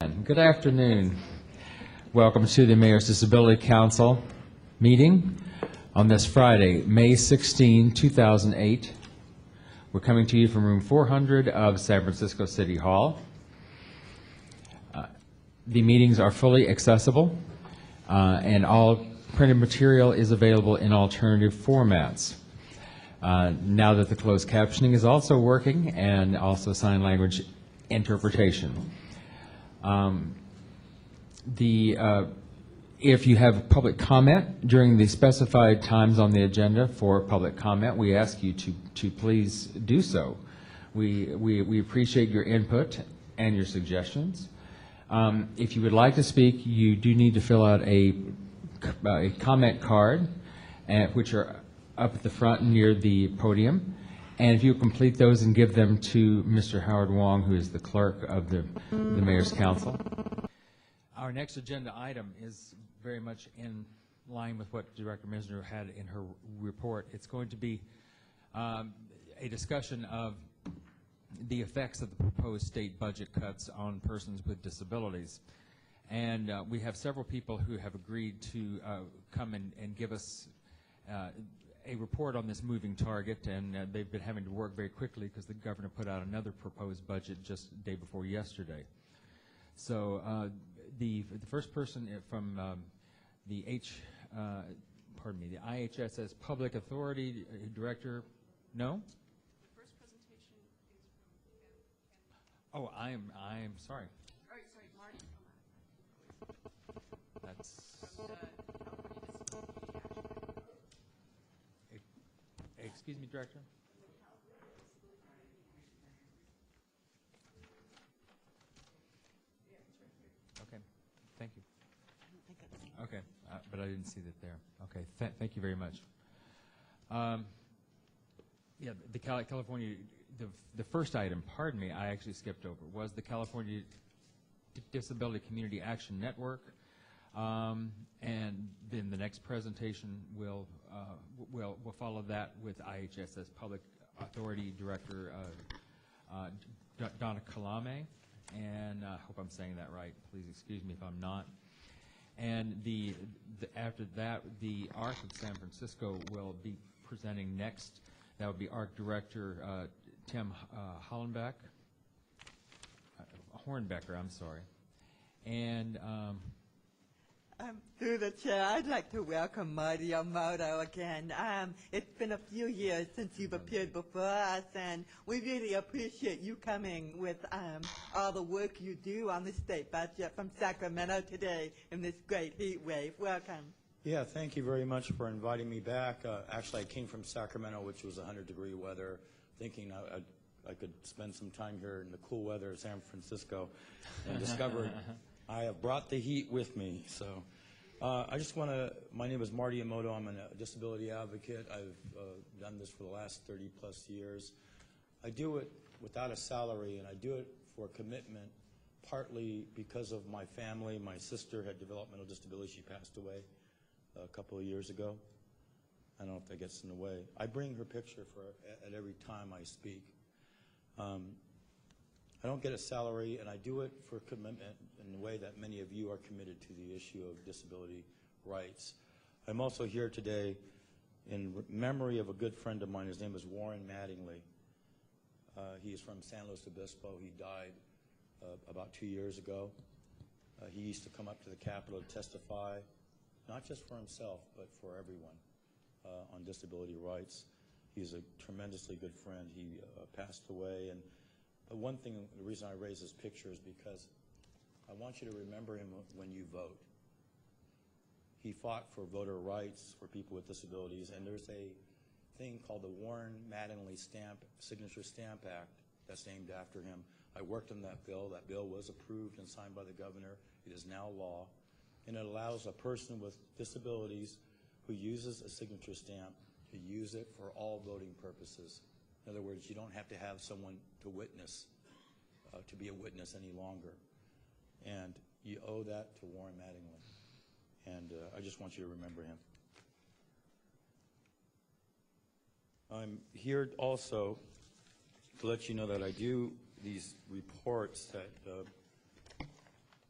Good afternoon. Welcome to the Mayor's Disability Council meeting on this Friday, May 16, 2008. We're coming to you from room 400 of San Francisco City Hall. The meetings are fully accessible and all printed material is available in alternative formats. Now that the closed captioning is also working and also sign language interpretation. If you have public comment during the specified times on the agenda for public comment, we ask you to please do so. We appreciate your input and your suggestions. If you would like to speak, you do need to fill out a comment card, which are up at the front near the podium. And if you complete those and give them to Mr. Howard Wong, who is the clerk of the Mayor's Council. Our next agenda item is very much in line with what Director Misner had in her report. It's going to be a discussion of the effects of the proposed state budget cuts on persons with disabilities. And we have several people who have agreed to come and give us a report on this moving target, and they've been having to work very quickly because the governor put out another proposed budget just the day before yesterday. So the first person from the IHSS Public Authority Director, no? The first presentation is from Oh, I am sorry. Oh, sorry, Marty. That's. From the California Disability Action. Excuse me, Director? Okay, thank you. Okay, but I didn't see that there. Okay, thank you very much. Yeah, the California, the first item, pardon me, I actually skipped over, was the California Disability Community Action Network. And then the next presentation will follow that with IHSS Public Authority Director Donna Calame, and I hope I'm saying that right. Please excuse me if I'm not. And after that, the ARC of San Francisco will be presenting next. That would be ARC Director Tim Hornbecker, I'm sorry, and. Through the chair, I'd like to welcome Marty Omoto again. It's been a few years since you've appeared before us, and we really appreciate you coming with all the work you do on the state budget from Sacramento today in this great heat wave. Welcome. Yeah, thank you very much for inviting me back. Actually, I came from Sacramento, which was 100-degree weather, thinking I could spend some time here in the cool weather of San Francisco, and discovered I have brought the heat with me. So I just want to, my name is Marty Omoto. I'm a disability advocate. I've done this for the last 30-plus years. I do it without a salary, and I do it for a commitment, partly because of my family. My sister had developmental disability. She passed away a couple of years ago. I don't know if that gets in the way. I bring her picture at every time I speak. I don't get a salary, and I do it for commitment in the way that many of you are committed to the issue of disability rights. I'm also here today in memory of a good friend of mine. His name is Warren Mattingly. He is from San Luis Obispo. He died about 2 years ago. He used to come up to the Capitol to testify, not just for himself, but for everyone on disability rights. He's a tremendously good friend. He passed away, and one thing, the reason I raise this picture is because I want you to remember him when you vote. He fought for voter rights for people with disabilities, and there's a thing called the Warren Mattingly Signature Stamp Act that's named after him. I worked on that bill. That bill was approved and signed by the governor. It is now law, and it allows a person with disabilities who uses a signature stamp to use it for all voting purposes. In other words, you don't have to have someone to witness, to be a witness any longer. And you owe that to Warren Mattingly. And I just want you to remember him. I'm here also to let you know that I do these reports that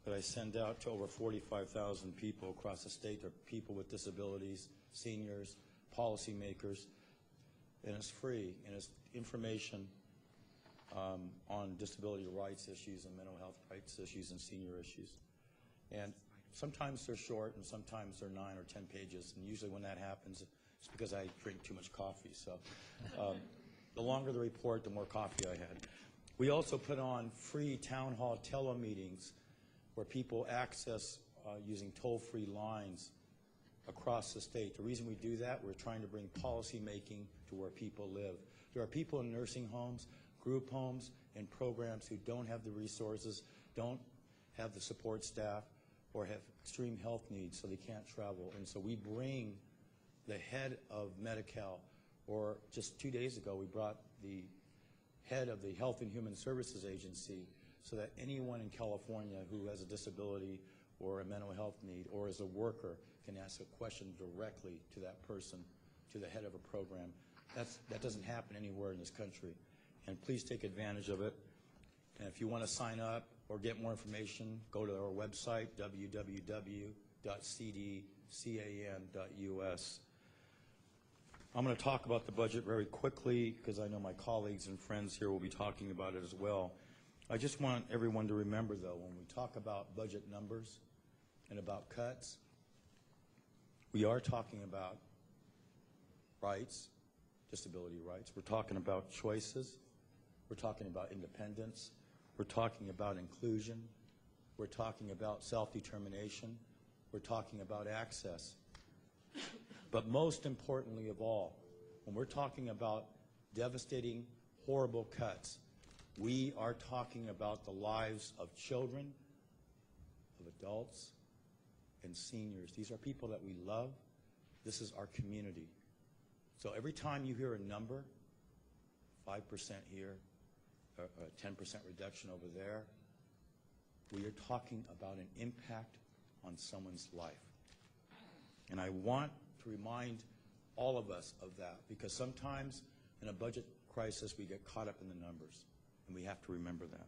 that I send out to over 45,000 people across the state. They're people with disabilities, seniors, policymakers, and it's free, and it's information on disability rights issues and mental health rights issues and senior issues. And sometimes they're short, and sometimes they're 9 or 10 pages, and usually when that happens, it's because I drink too much coffee. So the longer the report, the more coffee I had. We also put on free town hall telemeetings where people access using toll-free lines across the state. The reason we do that, we're trying to bring policy making to where people live. There are people in nursing homes, group homes, and programs who don't have the resources, don't have the support staff, or have extreme health needs, so they can't travel. And so we bring the head of Medi-Cal, or just 2 days ago, we brought the head of the Health and Human Services Agency, so that anyone in California who has a disability or a mental health need or is a worker can ask a question directly to that person, to the head of a program. That doesn't happen anywhere in this country. And please take advantage of it. And if you want to sign up or get more information, go to our website, www.cdcan.us. I'm going to talk about the budget very quickly because I know my colleagues and friends here will be talking about it as well. I just want everyone to remember, though, when we talk about budget numbers and about cuts, we are talking about rights, disability rights. We're talking about choices. We're talking about independence. We're talking about inclusion. We're talking about self-determination. We're talking about access. But most importantly of all, when we're talking about devastating, horrible cuts, we are talking about the lives of children, of adults, and seniors. These are people that we love. This is our community. So every time you hear a number, 5% here, a 10% reduction over there, we are talking about an impact on someone's life. And I want to remind all of us of that, because sometimes in a budget crisis we get caught up in the numbers, and we have to remember that.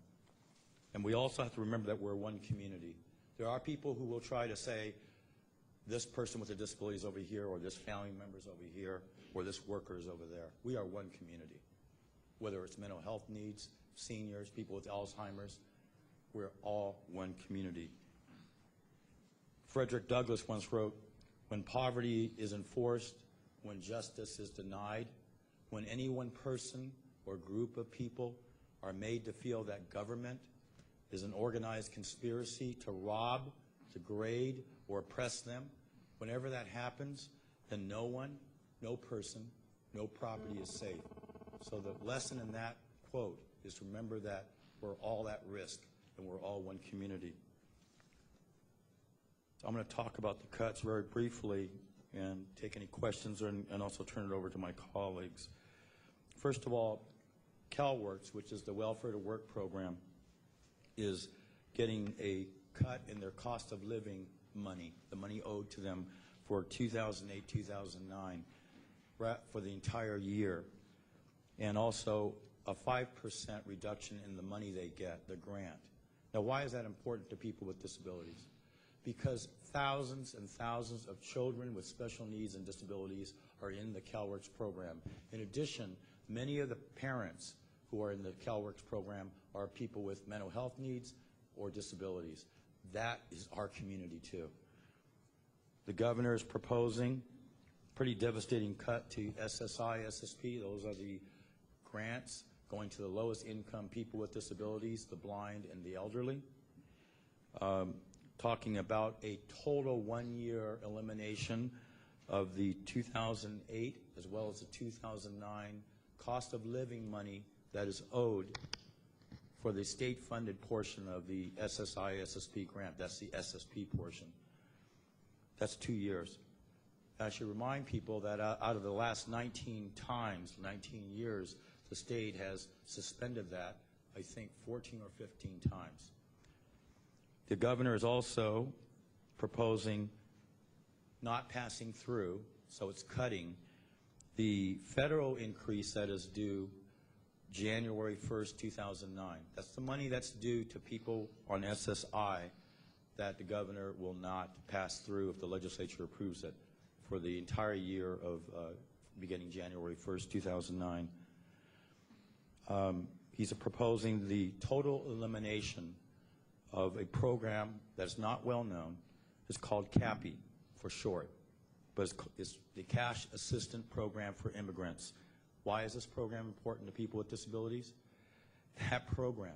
And we also have to remember that we're one community. There are people who will try to say, this person with a disability is over here, or this family member is over here, or this worker is over there. We are one community. Whether it's mental health needs, seniors, people with Alzheimer's, we're all one community. Frederick Douglass once wrote, when poverty is enforced, when justice is denied, when any one person or group of people are made to feel that government is an organized conspiracy to rob, degrade, or oppress them, whenever that happens, then no one, no person, no property is safe. So the lesson in that quote is to remember that we're all at risk and we're all one community. I'm going to talk about the cuts very briefly and take any questions and also turn it over to my colleagues. First of all, CalWorks, which is the Welfare to Work program, is getting a cut in their cost of living money, the money owed to them for 2008-2009 for the entire year, and also a 5% reduction in the money they get, the grant. Now, why is that important to people with disabilities? Because thousands and thousands of children with special needs and disabilities are in the CalWorks program. In addition, many of the parents who are in the CalWorks program are people with mental health needs or disabilities. That is our community too. The governor is proposing a pretty devastating cut to SSI, SSP. Those are the grants going to the lowest income people with disabilities, the blind and the elderly. Talking about a total one-year elimination of the 2008 as well as the 2009 cost of living money that is owed for the state-funded portion of the SSI, SSP grant. That's the SSP portion. That's 2 years. I should remind people that out of the last 19 years, the state has suspended that, I think, 14 or 15 times. The governor is also proposing not passing through, so it's cutting, the federal increase that is due January 1st, 2009. That's the money that's due to people on SSI that the governor will not pass through if the legislature approves it for the entire year of beginning January 1st, 2009. He's proposing the total elimination of a program that's not well known. It's called CAPI for short, but it's the Cash Assistant Program for Immigrants. Why is this program important to people with disabilities? That program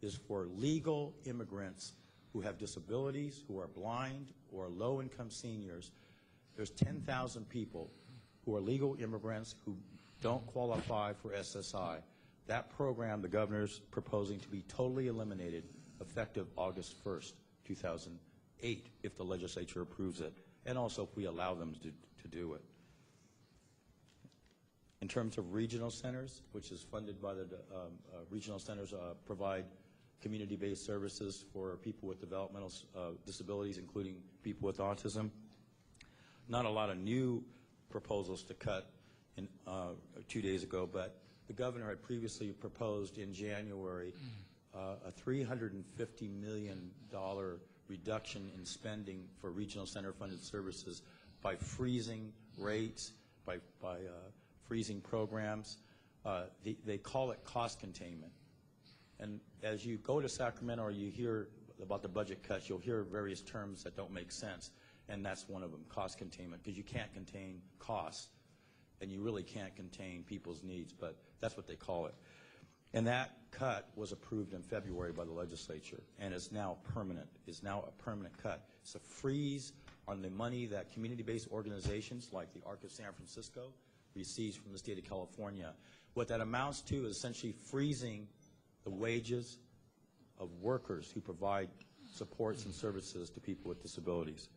is for legal immigrants who have disabilities, who are blind, or low-income seniors. There's 10,000 people who are legal immigrants who don't qualify for SSI. That program, the governor's proposing to be totally eliminated effective August 1st, 2008, if the legislature approves it, and also if we allow them to do it. In terms of regional centers, which is funded by the regional centers, provide community-based services for people with developmental disabilities, including people with autism. Not a lot of new proposals to cut 2 days ago, but the governor had previously proposed in January a $350 million reduction in spending for regional center-funded services by freezing rates, by freezing programs. They call it cost containment. And as you go to Sacramento or you hear about the budget cuts, you'll hear various terms that don't make sense, and that's one of them, cost containment, because you can't contain costs, and you really can't contain people's needs, but that's what they call it. And that cut was approved in February by the legislature, and is now permanent, is now a permanent cut. It's a freeze on the money that community-based organizations like the Arc of San Francisco receives from the state of California. What that amounts to is essentially freezing the wages of workers who provide supports and services to people with disabilities.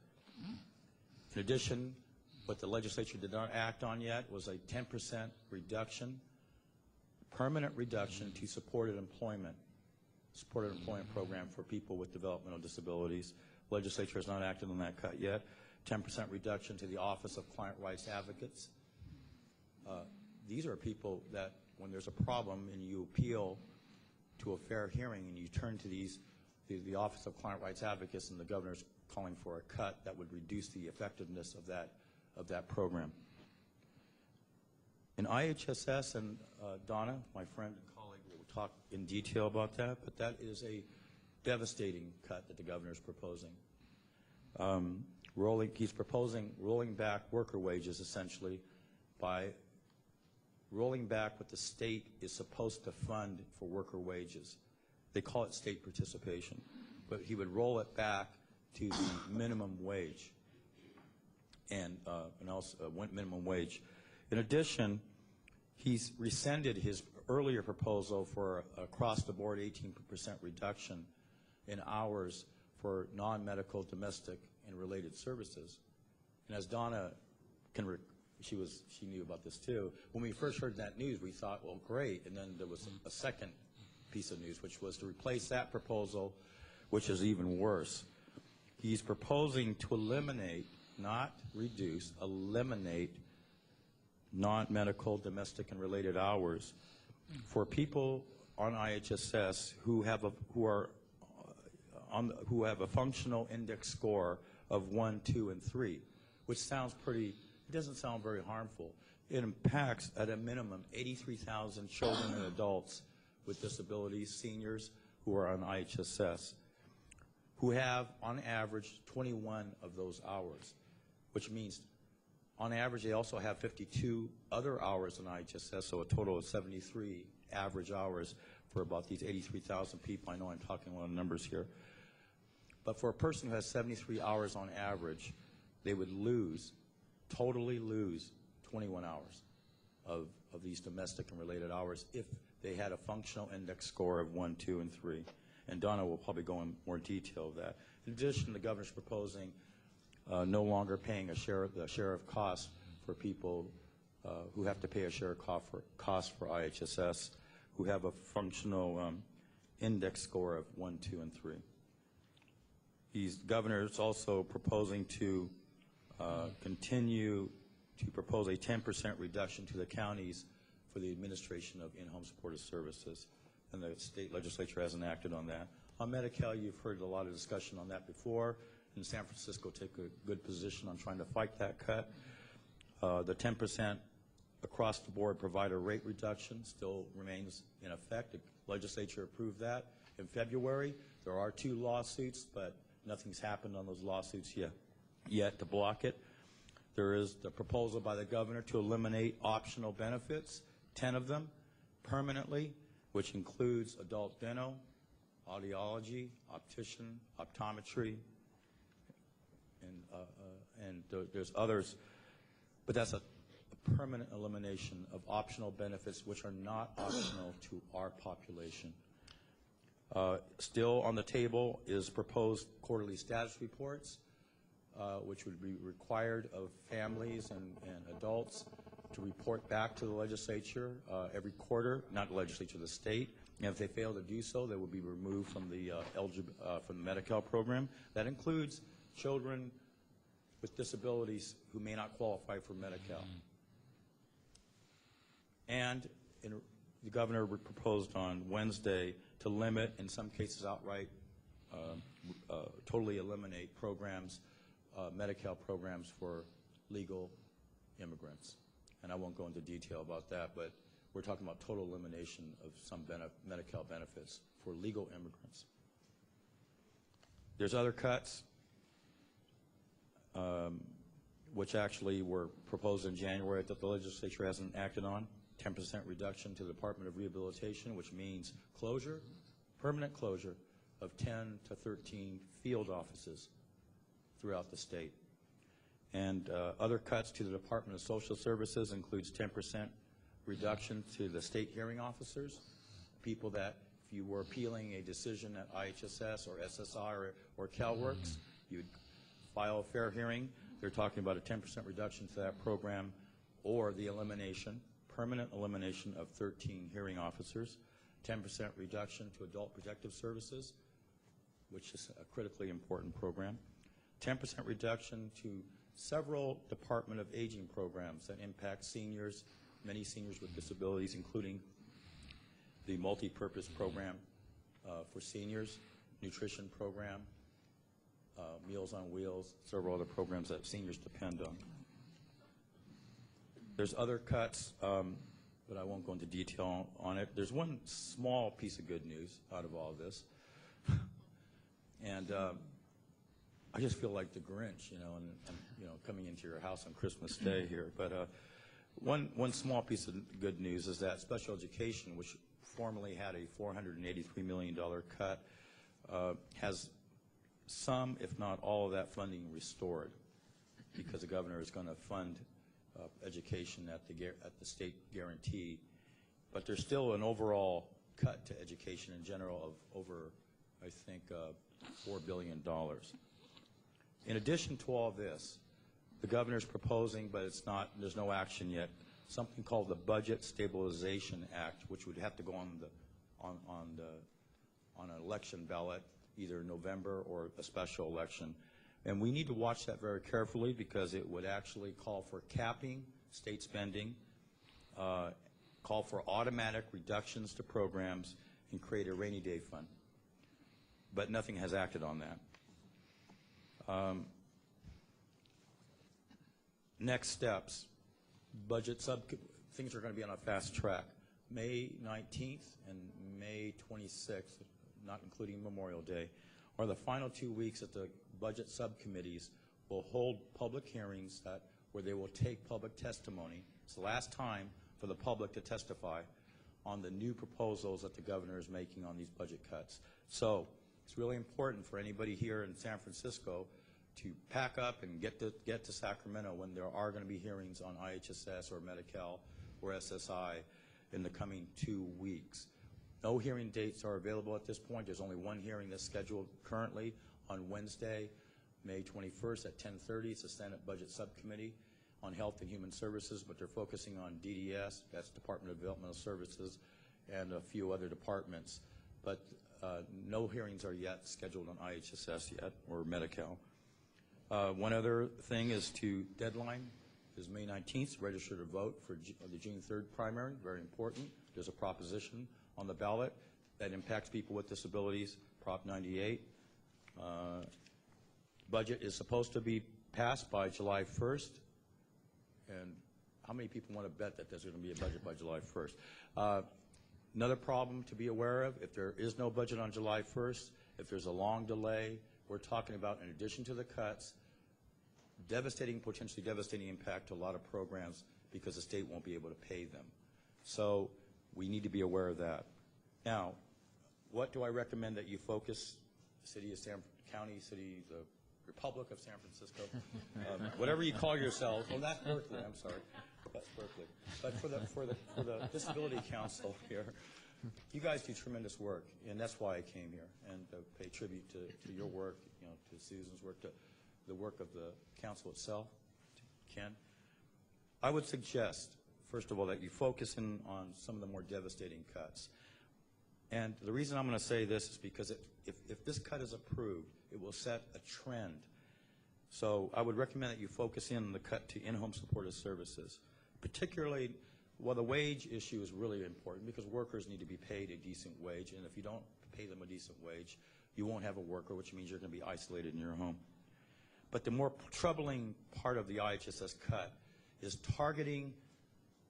In addition, what the legislature did not act on yet was a 10% reduction, permanent reduction to supported employment program for people with developmental disabilities. Legislature has not acted on that cut yet. 10% reduction to the Office of Client Rights Advocates. These are people that when there's a problem and you appeal to a fair hearing and you turn to the Office of Client Rights Advocates, and the governor's calling for a cut that would reduce the effectiveness of that program. In IHSS, and Donna, my friend and colleague, will talk in detail about that, but that is a devastating cut that the governor is proposing. He's proposing rolling back worker wages, essentially, by rolling back what the state is supposed to fund for worker wages. They call it state participation, but he would roll it back to the minimum wage and also minimum wage. In addition, he's rescinded his earlier proposal for across-the-board 18% reduction in hours for non-medical, domestic, and related services. And as Donna she knew about this too. When we first heard that news, we thought, well, great. And then there was a second piece of news, which was to replace that proposal, which is even worse. He's proposing to eliminate, not reduce, eliminate non-medical, domestic, and related hours for people on IHSS who have a functional index score of 1, 2, and 3, which sounds pretty. It doesn't sound very harmful. It impacts, at a minimum, 83,000 children and adults with disabilities, seniors who are on IHSS, who have, on average, 21 of those hours, which means, on average, they also have 52 other hours on IHSS, so a total of 73 average hours for about these 83,000 people. I know I'm talking a lot of numbers here. But for a person who has 73 hours on average, they would totally lose 21 hours of these domestic and related hours if they had a functional index score of 1, 2, and 3. And Donna will probably go in more detail of that. In addition, the governor's proposing no longer paying the share of costs for people who have to pay a share of cost for IHSS, who have a functional index score of 1, 2, and 3. The governor is also proposing to continue to propose a 10% reduction to the counties for the administration of in-home supportive services, and the state legislature hasn't acted on that. On Medi-Cal, you've heard a lot of discussion on that before, and San Francisco take a good position on trying to fight that cut. The 10% across-the-board provider rate reduction still remains in effect. The legislature approved that in February. There are 2 lawsuits, but nothing's happened on those lawsuits yet to block it. There is the proposal by the governor to eliminate optional benefits, 10 of them, permanently, which includes adult dental, audiology, optician, optometry, and there's others. But that's a permanent elimination of optional benefits which are not optional to our population. Still on the table is proposed quarterly status reports, which would be required of families and adults to report back to the legislature every quarter, not the legislature, the state. And if they fail to do so, they will be removed from the Medi-Cal program. That includes children with disabilities who may not qualify for Medi-Cal. And the governor proposed on Wednesday to limit, in some cases outright, totally eliminate programs, Medi-Cal programs for legal immigrants. And I won't go into detail about that, but we're talking about total elimination of some Medi-Cal benefits for legal immigrants. There's other cuts, which actually were proposed in January that the legislature hasn't acted on. 10% reduction to the Department of Rehabilitation, which means closure, permanent closure of 10 to 13 field offices throughout the state. And other cuts to the Department of Social Services includes 10% reduction to the state hearing officers, people that if you were appealing a decision at IHSS or SSI or CalWorks, you'd file a fair hearing. They're talking about a 10% reduction to that program, or the elimination, permanent elimination of 13 hearing officers, 10% reduction to adult protective services, which is a critically important program, 10% reduction to several Department of Aging programs that impact seniors, many seniors with disabilities, including the multi-purpose program for seniors, nutrition program, Meals on Wheels, several other programs that seniors depend on. There's other cuts, but I won't go into detail on it. There's one small piece of good news out of all of this. And I just feel like the Grinch, and coming into your house on Christmas Day here. But one small piece of good news is that special education, which formerly had a $483 million cut, has some, if not all, of that funding restored, because the governor is going to fund education at the state guarantee. But there's still an overall cut to education in general of over, I think, $4 billion. In addition to all this, the governor's proposing, but there's no action yet, something called the Budget Stabilization Act, which would have to go on an election ballot, either November or a special election. And we need to watch that very carefully, because it would actually call for capping state spending, call for automatic reductions to programs, and create a rainy day fund. But nothing has acted on that. Next steps, things are going to be on a fast track. May 19th and May 26th, not including Memorial Day, are the final 2 weeks that the budget subcommittees will hold public hearings where they will take public testimony. It's the last time for the public to testify on the new proposals that the governor is making on these budget cuts. So it's really important for anybody here in San Francisco to pack up and get to Sacramento when there are going to be hearings on IHSS or Medi-Cal or SSI in the coming 2 weeks. No hearing dates are available at this point. There's only one hearing that's scheduled currently on Wednesday, May 21st at 10:30. It's the Senate Budget Subcommittee on Health and Human Services, but they're focusing on DDS, that's Department of Developmental Services, and a few other departments. But no hearings are yet scheduled on IHSS yet or Medi-Cal. One other thing is deadline is May 19th, register to vote for the June 3rd primary, very important. There's a proposition on the ballot that impacts people with disabilities, Prop 98. Budget is supposed to be passed by July 1st. And how many people want to bet that there's going to be a budget by July 1st? Another problem to be aware of, if there is no budget on July 1st, if there's a long delay, we're talking about, in addition to the cuts, potentially devastating impact to a lot of programs because the state won't be able to pay them. So we need to be aware of that. Now, what do I recommend that you focus? City of County, City, the Republic of San Francisco, whatever you call yourselves. Oh, that's Berkeley. I'm sorry, that's Berkeley. But for the Disability Council here, you guys do tremendous work, and that's why I came here, and pay tribute to your work, to Susan's work, to the work of the council itself, to Ken. I would suggest, first of all, that you focus in on some of the more devastating cuts. And the reason I'm going to say this is because if this cut is approved, it will set a trend. So I would recommend that you focus in on the cut to in-home supportive services, particularly, well, the wage issue is really important because workers need to be paid a decent wage, and if you don't pay them a decent wage, you won't have a worker, which means you're going to be isolated in your home. But the more troubling part of the IHSS cut is targeting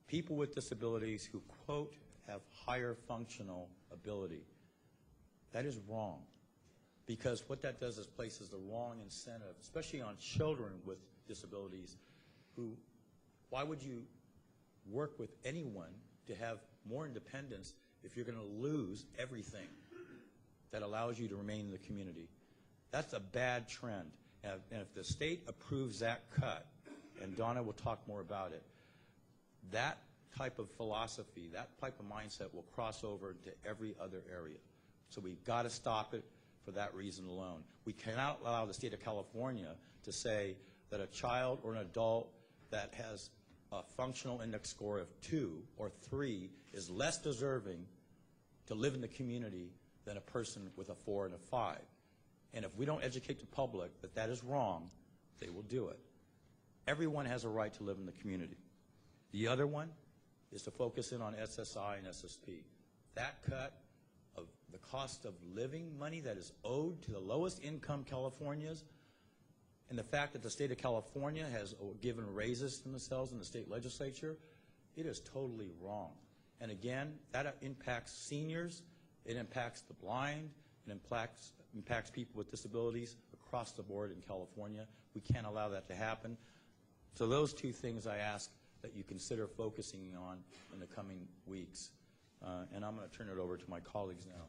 people with disabilities who, quote, have higher functional ability. That is wrong, because what that does is places the wrong incentive, especially on children with disabilities, who, why would you work with anyone to have more independence if you're going to lose everything that allows you to remain in the community? That's a bad trend. And if the state approves that cut, and Donna will talk more about it, that type of philosophy, that type of mindset will cross over into every other area. So we've got to stop it for that reason alone. We cannot allow the state of California to say that a child or an adult that has a functional index score of 2 or 3 is less deserving to live in the community than a person with a 4 and a 5. And if we don't educate the public that that is wrong, they will do it. Everyone has a right to live in the community. The other one is to focus in on SSI and SSP. That cut of the cost of living money that is owed to the lowest income Californians, and the fact that the state of California has given raises to themselves in the state legislature, it is totally wrong. And again, that impacts seniors, it impacts the blind, it impacts people with disabilities across the board in California. We can't allow that to happen. So those two things I ask that you consider focusing on in the coming weeks. And I'm going to turn it over to my colleagues now.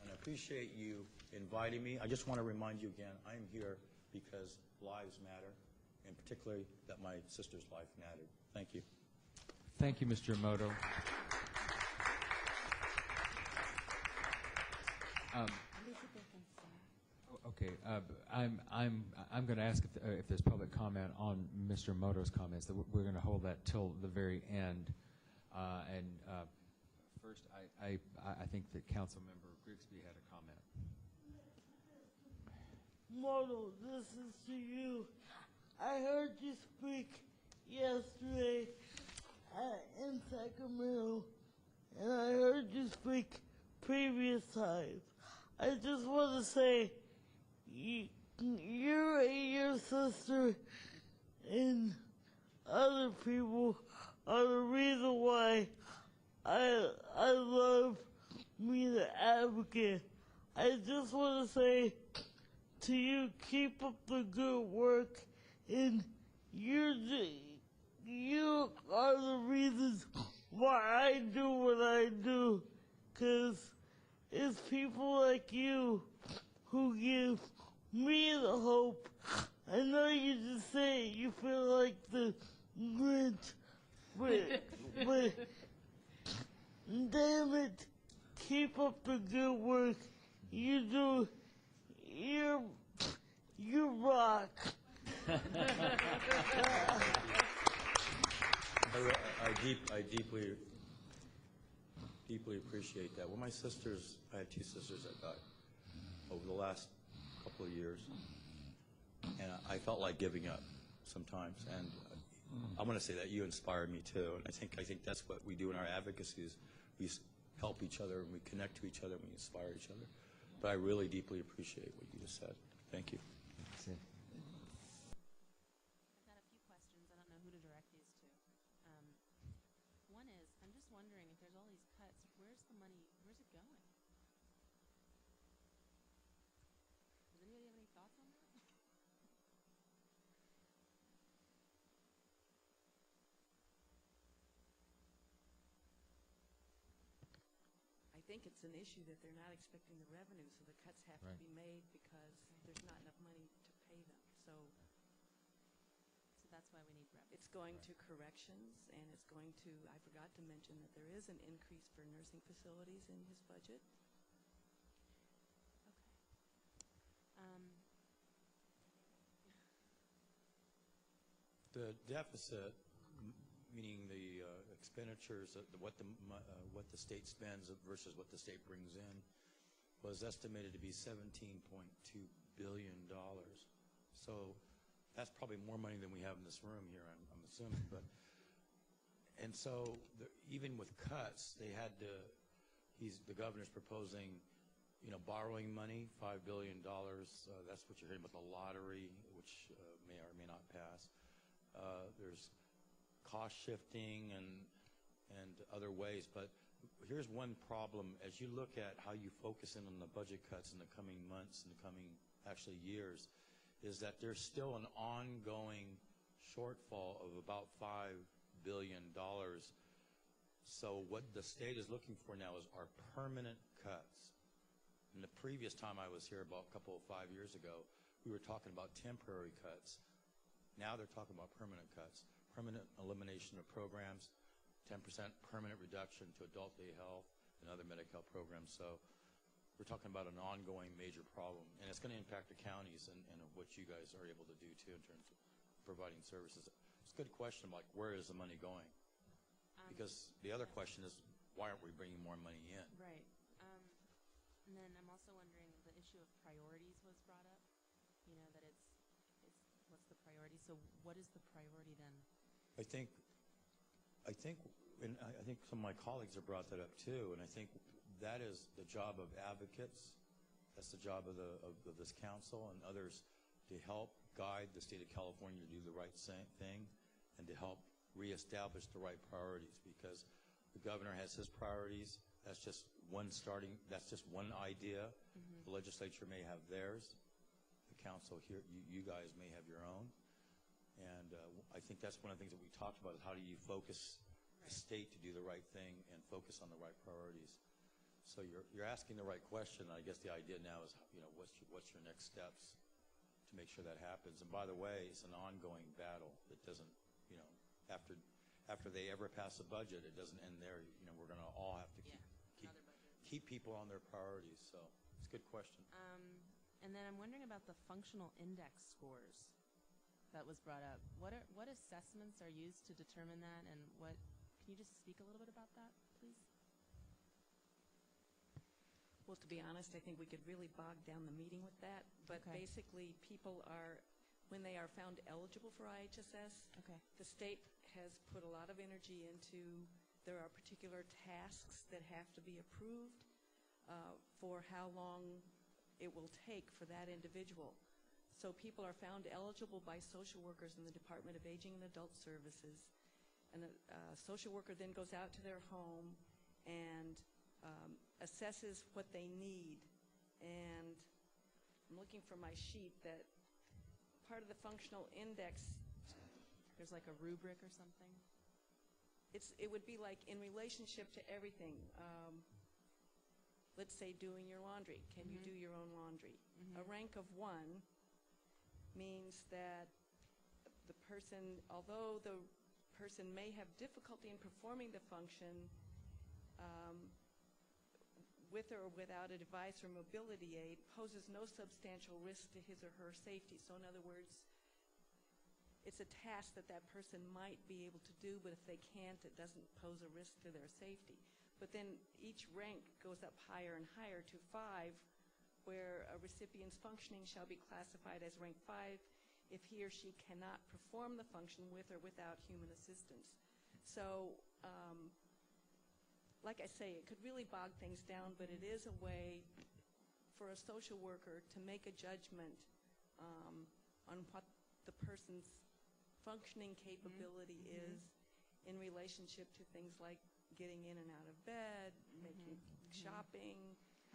And I appreciate you inviting me. I just want to remind you again, I'm here because lives matter, and particularly that my sister's life mattered. Thank you. Thank you, Mr. Omoto. Okay, I'm going to ask if there's public comment on Mr. Omoto's comments. That we're going to hold that till the very end. First, I think that Councilmember Grigsby had a comment. Moto, this is to you. I heard you speak yesterday in Sacramento, and I heard you speak previous times. I just want to say, you and your sister and other people are the reason why I love being an advocate. I just want to say to you, keep up the good work, and you are the reasons why I do what I do, because it's people like you who give me the hope. I know you just say you feel like the Grinch, but damn it, keep up the good work. You do. You rock. I deeply appreciate that. Well, my sisters, I had 2 sisters that died over the last couple of years, and I felt like giving up sometimes. And I want to say that you inspired me too. And I think that's what we do in our advocacy is we help each other and we connect to each other and we inspire each other. But I really deeply appreciate what you just said. Thank you. See. I've got a few questions. I don't know who to direct these to. One is, I'm just wondering if there's all these cuts, where's the money, where's it going? Does anybody have any thoughts on that? I think it's an issue that they're not expecting the revenue, so the cuts have to Right. be made because there's not enough money to pay them. So So that's why we need revenue. it's going to corrections, and it's going to, I forgot to mention that there is an increase for nursing facilities in his budget. Okay. The deficit, meaning the expenditures, what the state spends versus what the state brings in, was estimated to be $17.2 billion. So that's probably more money than we have in this room here, I'm assuming. And so even with cuts, they had to, the governor's proposing, borrowing money, $5 billion. That's what you're hearing about the lottery, which may or may not pass. There's cost shifting and other ways, but here's one problem. As you look at how you focus in on the budget cuts in the coming months and the coming actually years, is that there's still an ongoing shortfall of about $5 billion. So what the state is looking for now are permanent cuts. And the previous time I was here, about 5 years ago, we were talking about temporary cuts. Now they're talking about permanent cuts, permanent elimination of programs, 10% permanent reduction to adult day health and other Medi-Cal programs. So we're talking about an ongoing major problem, and it's going to impact the counties and what you guys are able to do too in terms of providing services. It's a good question, like where is the money going? Because the other question is, why aren't we bringing more money in? Right. And then I'm also wondering, the issue of priorities was brought up. That it's what's the priority? So what is the priority then? I think some of my colleagues have brought that up too, and I think that is the job of advocates. That's the job of this council and others to help guide the state of California to do the right thing and to help reestablish the right priorities, because the governor has his priorities. That's just one idea. Mm-hmm. The legislature may have theirs. The council here, you guys may have your own. And I think that's one of the things that we talked about, is how do you focus the state to do the right thing and focus on the right priorities. So you're asking the right question. I guess the idea now is, what's your next steps to make sure that happens? And by the way, it's an ongoing battle. It doesn't, after they ever pass a budget, it doesn't end there. We're going to all have to keep people on their priorities. So it's a good question. And then I'm wondering about the functional index scores that was brought up. What assessments are used to determine that, and can you just speak a little bit about that, please? Well, to be honest, I think we could really bog down the meeting with that. But Okay. basically, people are, when they are found eligible for IHSS, Okay. the state has put a lot of energy into, there are particular tasks that have to be approved for how long it will take for that individual. So people are found eligible by social workers in the Department of Aging and Adult Services, and a social worker then goes out to their home and assesses what they need. And I'm looking for my sheet that part of the functional index, There's like a rubric or something? it would be like in relationship to everything. Let's say doing your laundry. Can you do your own laundry? A rank of 1 means that the person, although the person may have difficulty in performing the function with or without a device or mobility aid, poses no substantial risk to his or her safety. So in other words, it's a task that that person might be able to do, but if they can't, it doesn't pose a risk to their safety. But then each rank goes up higher and higher to 5, where a recipient's functioning shall be classified as rank 5 if he or she cannot perform the function with or without human assistance. So, like I say, it could really bog things down, but it is a way for a social worker to make a judgment on what the person's functioning capability is in relationship to things like getting in and out of bed, making shopping,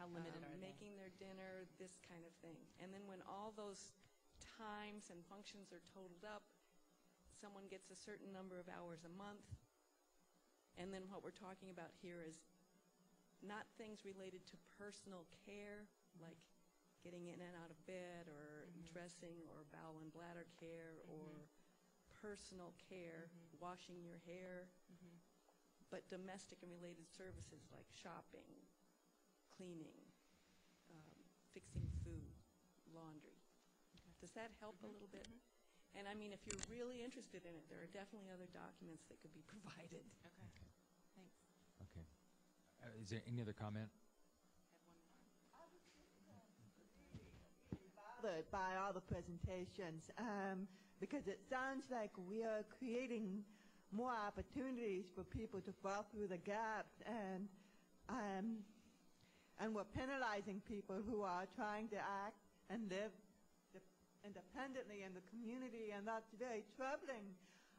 How limited are they? making their dinner, this kind of thing. And then when all those times and functions are totaled up, someone gets a certain number of hours a month. And then what we're talking about here is not things related to personal care, like getting in and out of bed or dressing or bowel and bladder care or personal care, washing your hair, but domestic and related services like shopping, cleaning, fixing food, laundry. Does that help a little bit? And I mean, if you're really interested in it, there are definitely other documents that could be provided. Okay. Thanks. Okay. Is there any other comment? I have one more. Bothered by all the presentations because it sounds like we are creating more opportunities for people to fall through the gaps, and we're penalizing people who are trying to act and live independently in the community, and that's very troubling.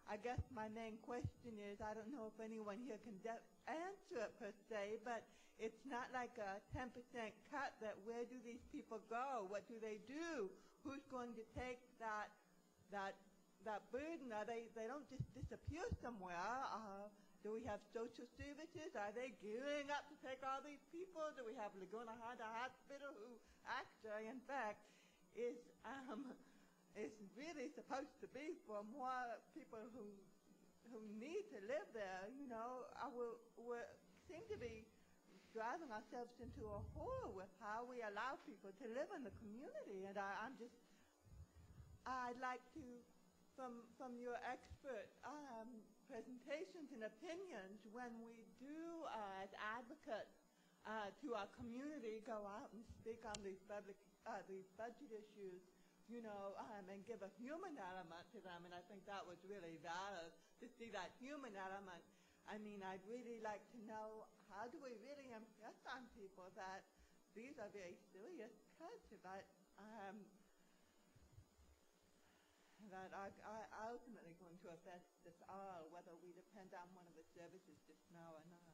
I guess my main question is, I don't know if anyone here can answer it per se, but it's not like a 10% cut. That where do these people go? What do they do? Who's going to take that burden? Are they don't just disappear somewhere. Do we have social services? Are they gearing up to take all these people? Do we have Laguna Honda Hospital, who actually, in fact, is really supposed to be for more people who need to live there? You know, we seem to be driving ourselves into a hole with how we allow people to live in the community. And I'd like to, from your expert presentations and opinions, when we do as advocates to our community go out and speak on these budget issues, you know, and give a human element to them, and I think that was really valid to see that human element. I mean, I'd really like to know, how do we really impress on people that these are very serious cuts that are ultimately going to affect us all, whether we depend on one of the services just now or not?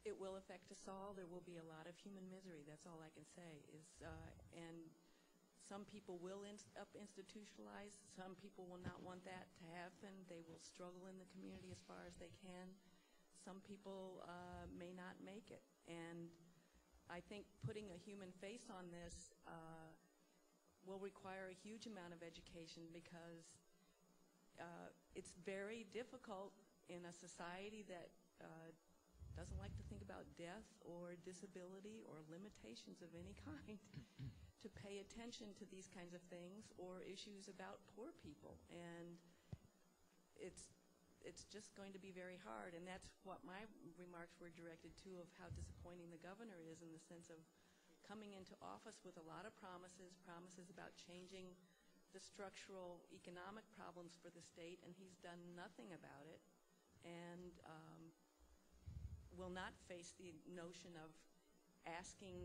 It will affect us all. There will be a lot of human misery. That's all I can say. And some people will end up institutionalized. Some people will not want that to happen. They will struggle in the community as far as they can. Some people may not make it. And I think putting a human face on this will require a huge amount of education, because it's very difficult in a society that doesn't like to think about death or disability or limitations of any kind to pay attention to these kinds of things or issues about poor people. And it's just going to be very hard, and that's what my remarks were directed to, of how disappointing the governor is, in the sense of coming into office with a lot of promises about changing the structural economic problems for the state, and he's done nothing about it, and will not face the notion of asking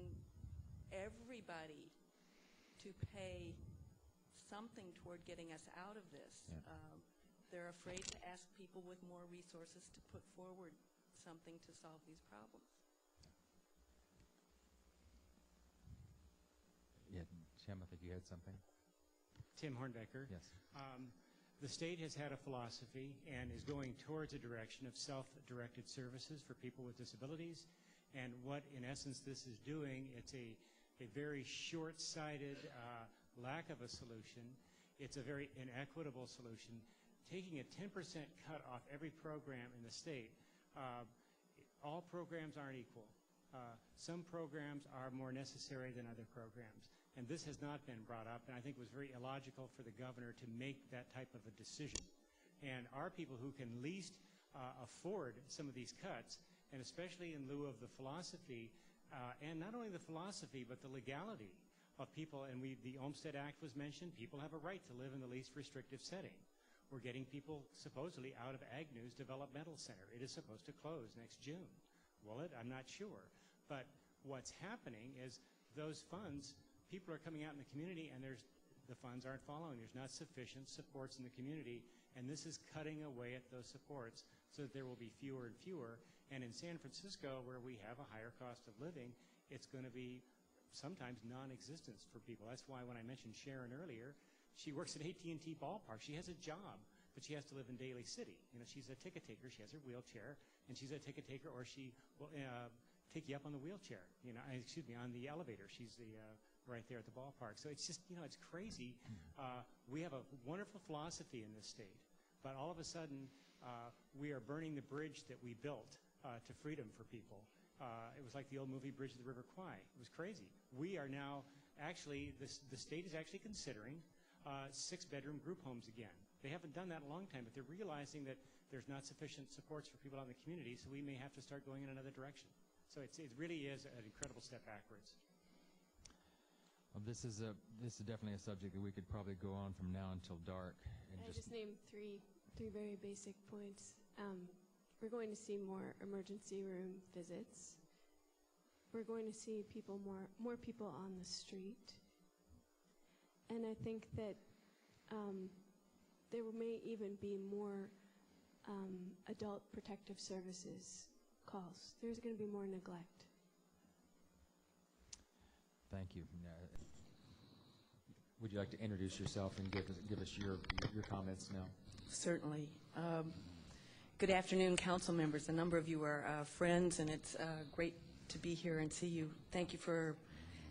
everybody to pay something toward getting us out of this. Yeah. They're afraid to ask people with more resources to put forward something to solve these problems. Yeah, Tim, I think you had something. Tim Hornbecker. Yes. The state has had a philosophy and is going towards a direction of self-directed services for people with disabilities. And what, in essence, this is doing, it's a very short-sighted lack of a solution. It's a very inequitable solution. Taking a 10% cut off every program in the state, all programs aren't equal. Some programs are more necessary than other programs. And this has not been brought up, and I think it was very illogical for the governor to make that type of a decision. And our people who can least afford some of these cuts, and especially in lieu of the philosophy, and not only the philosophy, but the legality of people, and the Olmstead Act was mentioned, people have a right to live in the least restrictive setting. We're getting people supposedly out of Agnew's Developmental Center. It is supposed to close next June. Will it? I'm not sure. But what's happening is those funds, people are coming out in the community and the funds aren't following. There's not sufficient supports in the community, and this is cutting away at those supports so that there will be fewer and fewer. And in San Francisco, where we have a higher cost of living, it's going to be sometimes non-existent for people. That's why when I mentioned Sharon earlier, she works at AT&T Ballpark. She has a job, but she has to live in Daly City. You know, she's a ticket taker. She has her wheelchair, and she's a ticket taker, or she will take you up on the wheelchair. You know, excuse me, on the elevator. She's the right there at the ballpark. So it's just, you know, it's crazy. We have a wonderful philosophy in this state, but all of a sudden we are burning the bridge that we built to freedom for people. It was like the old movie Bridge of the River Kwai. It was crazy. We are now actually, the state is actually considering 6-bedroom group homes again. They haven't done that in a long time, but they're realizing that there's not sufficient supports for people out in the community, so we may have to start going in another direction. So it really is an incredible step backwards. Well, this is definitely a subject that we could probably go on from now until dark. And I just named three very basic points. We're going to see more emergency room visits. We're going to see more people on the street. And I think that there may even be more adult protective services calls. There's going to be more neglect. Thank you. Would you like to introduce yourself and give us your comments now? Certainly. Good afternoon, council members. A number of you are friends, and it's great to be here and see you. Thank you for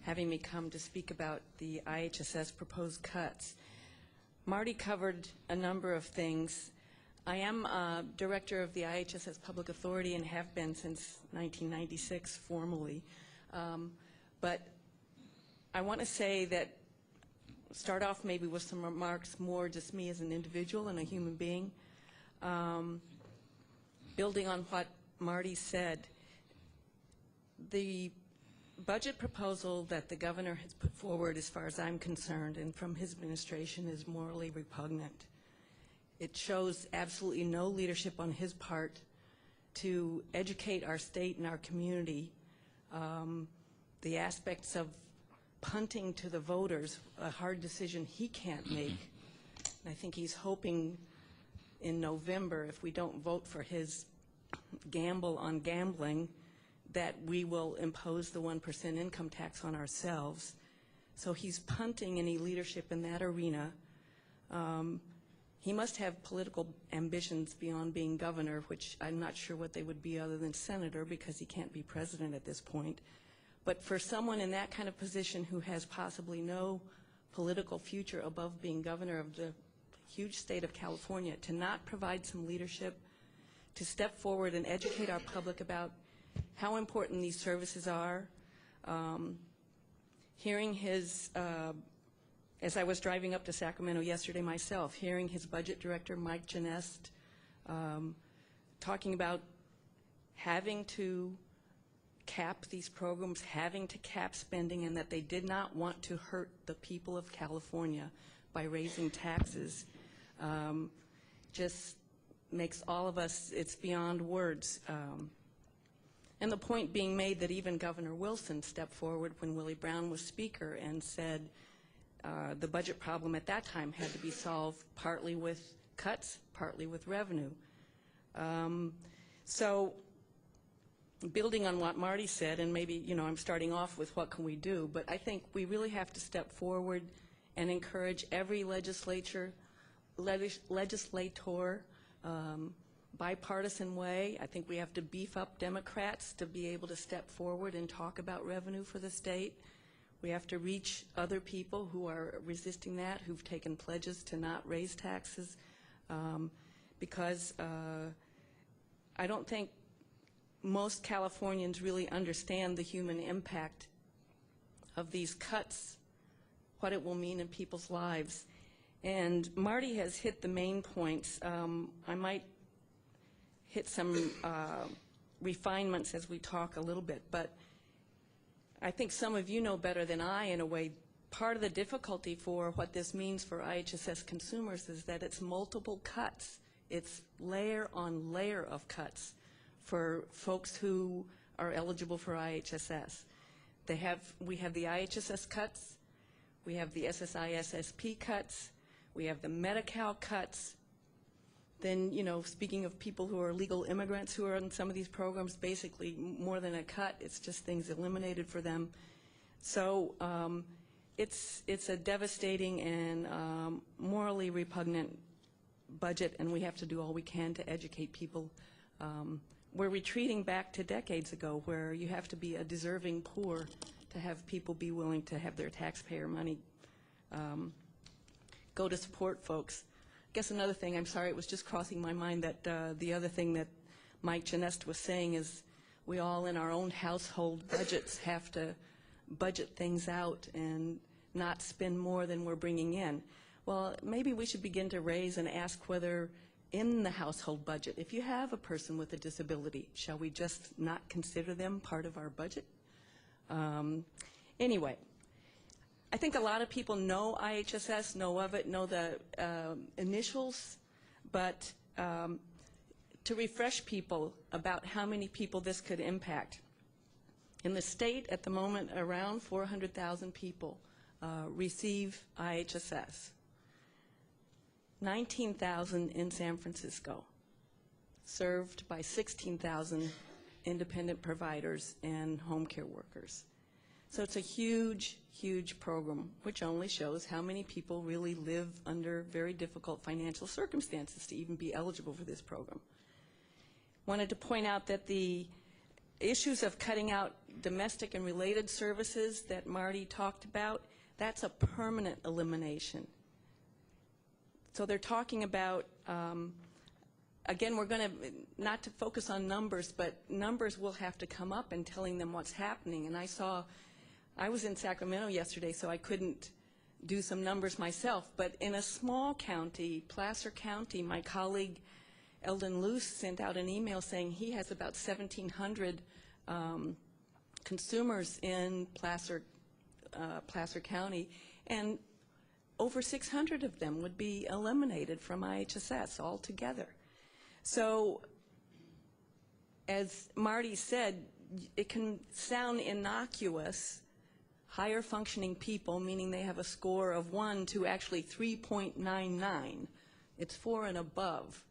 having me come to speak about the IHSS proposed cuts. Marty covered a number of things. I am director of the IHSS Public Authority and have been since 1996 formally. But I want to say that, start off maybe with some remarks more just me as an individual and a human being. Building on what Marty said, the budget proposal that the governor has put forward, as far as I'm concerned, and from his administration, is morally repugnant. It shows absolutely no leadership on his part to educate our state and our community. The aspects of punting to the voters, a hard decision he can't make. And I think he's hoping in November, if we don't vote for his gamble on gambling, that we will impose the 1% income tax on ourselves. So he's punting any leadership in that arena. He must have political ambitions beyond being governor, which I'm not sure what they would be other than senator, because he can't be president at this point. But for someone in that kind of position who has possibly no political future above being governor of the huge state of California, to not provide some leadership, to step forward and educate our public about how important these services are. Hearing his, as I was driving up to Sacramento yesterday myself, hearing his budget director, Mike Genest, talking about having to cap these programs, having to cap spending, and that they did not want to hurt the people of California by raising taxes, just makes all of us, it's beyond words. And the point being made that even Governor Wilson stepped forward when Willie Brown was Speaker and said the budget problem at that time had to be solved partly with cuts, partly with revenue. So building on what Marty said, and maybe, you know, I'm starting off with what can we do, but I think we really have to step forward and encourage every legislator, bipartisan way. I think we have to beef up Democrats to be able to step forward and talk about revenue for the state. We have to reach other people who are resisting that, who've taken pledges to not raise taxes, because I don't think most Californians really understand the human impact of these cuts, what it will mean in people's lives. And Marty has hit the main points. I might hit some refinements as we talk a little bit, but I think some of you know better than I, in a way, part of the difficulty for what this means for IHSS consumers is that it's multiple cuts. It's layer on layer of cuts for folks who are eligible for IHSS. We have the IHSS cuts, we have the SSI-SSP cuts, we have the Medi-Cal cuts. Then, you know, speaking of people who are legal immigrants who are in some of these programs, basically more than a cut, it's just things eliminated for them. So it's a devastating and morally repugnant budget, and we have to do all we can to educate people. We're retreating back to decades ago where you have to be a deserving poor to have people be willing to have their taxpayer money go to support folks. I guess another thing, I'm sorry, it was just crossing my mind that the other thing that Mike Genest was saying is we all in our own household budgets have to budget things out and not spend more than we're bringing in. Well, maybe we should begin to raise and ask whether in the household budget, if you have a person with a disability, shall we just not consider them part of our budget? Anyway, I think a lot of people know IHSS, know of it, know the initials, but to refresh people about how many people this could impact. In the state at the moment, around 400,000 people receive IHSS. 19,000 in San Francisco, served by 16,000 independent providers and home care workers. So it's a huge, huge program, which only shows how many people really live under very difficult financial circumstances to even be eligible for this program. Wanted to point out that the issues of cutting out domestic and related services that Marty talked about, that's a permanent elimination. So they're talking about, again, we're going to, not to focus on numbers, but numbers will have to come up in telling them what's happening. And I was in Sacramento yesterday, so I couldn't do some numbers myself. But in a small county, Placer County, my colleague Eldon Luce sent out an email saying he has about 1,700 consumers in Placer County, and over 600 of them would be eliminated from IHSS altogether. So, as Marty said, it can sound innocuous. Higher functioning people, meaning they have a score of 1 to actually 3.99, it's 4 and above,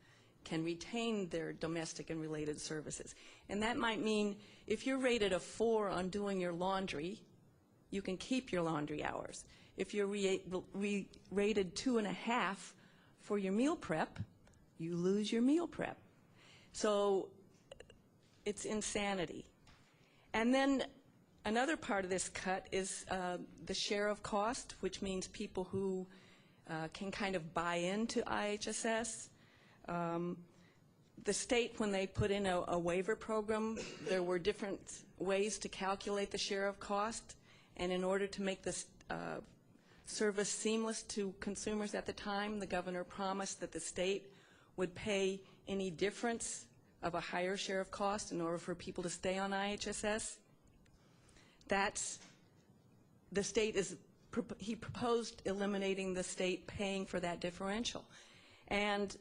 can retain their domestic and related services. And that might mean if you're rated a 4 on doing your laundry, you can keep your laundry hours. If you're rated 2.5 for your meal prep, you lose your meal prep. So it's insanity. And then another part of this cut is the share of cost, which means people who can kind of buy into IHSS. The state, when they put in a waiver program, there were different ways to calculate the share of cost. And in order to make this service seamless to consumers at the time, the governor promised that the state would pay any difference of a higher share of cost in order for people to stay on IHSS. The state he proposed eliminating the state paying for that differential. And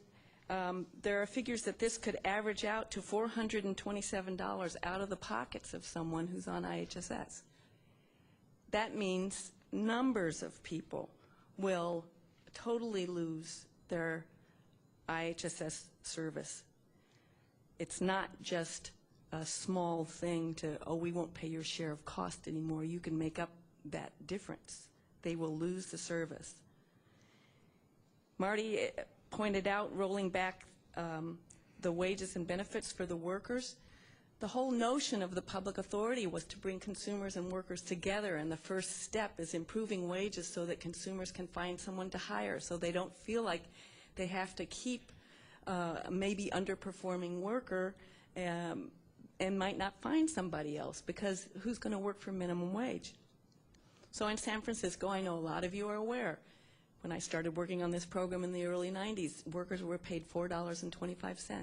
there are figures that this could average out to $427 out of the pockets of someone who's on IHSS. That means numbers of people will totally lose their IHSS service. It's not just a small thing to, oh, we won't pay your share of cost anymore. You can make up that difference. They will lose the service. Marty pointed out, rolling back the wages and benefits for the workers, the whole notion of the public authority was to bring consumers and workers together, and the first step is improving wages so that consumers can find someone to hire, so they don't feel like they have to keep maybe underperforming worker and might not find somebody else, because who's going to work for minimum wage? So in San Francisco, I know a lot of you are aware, when I started working on this program in the early 90s, workers were paid $4.25.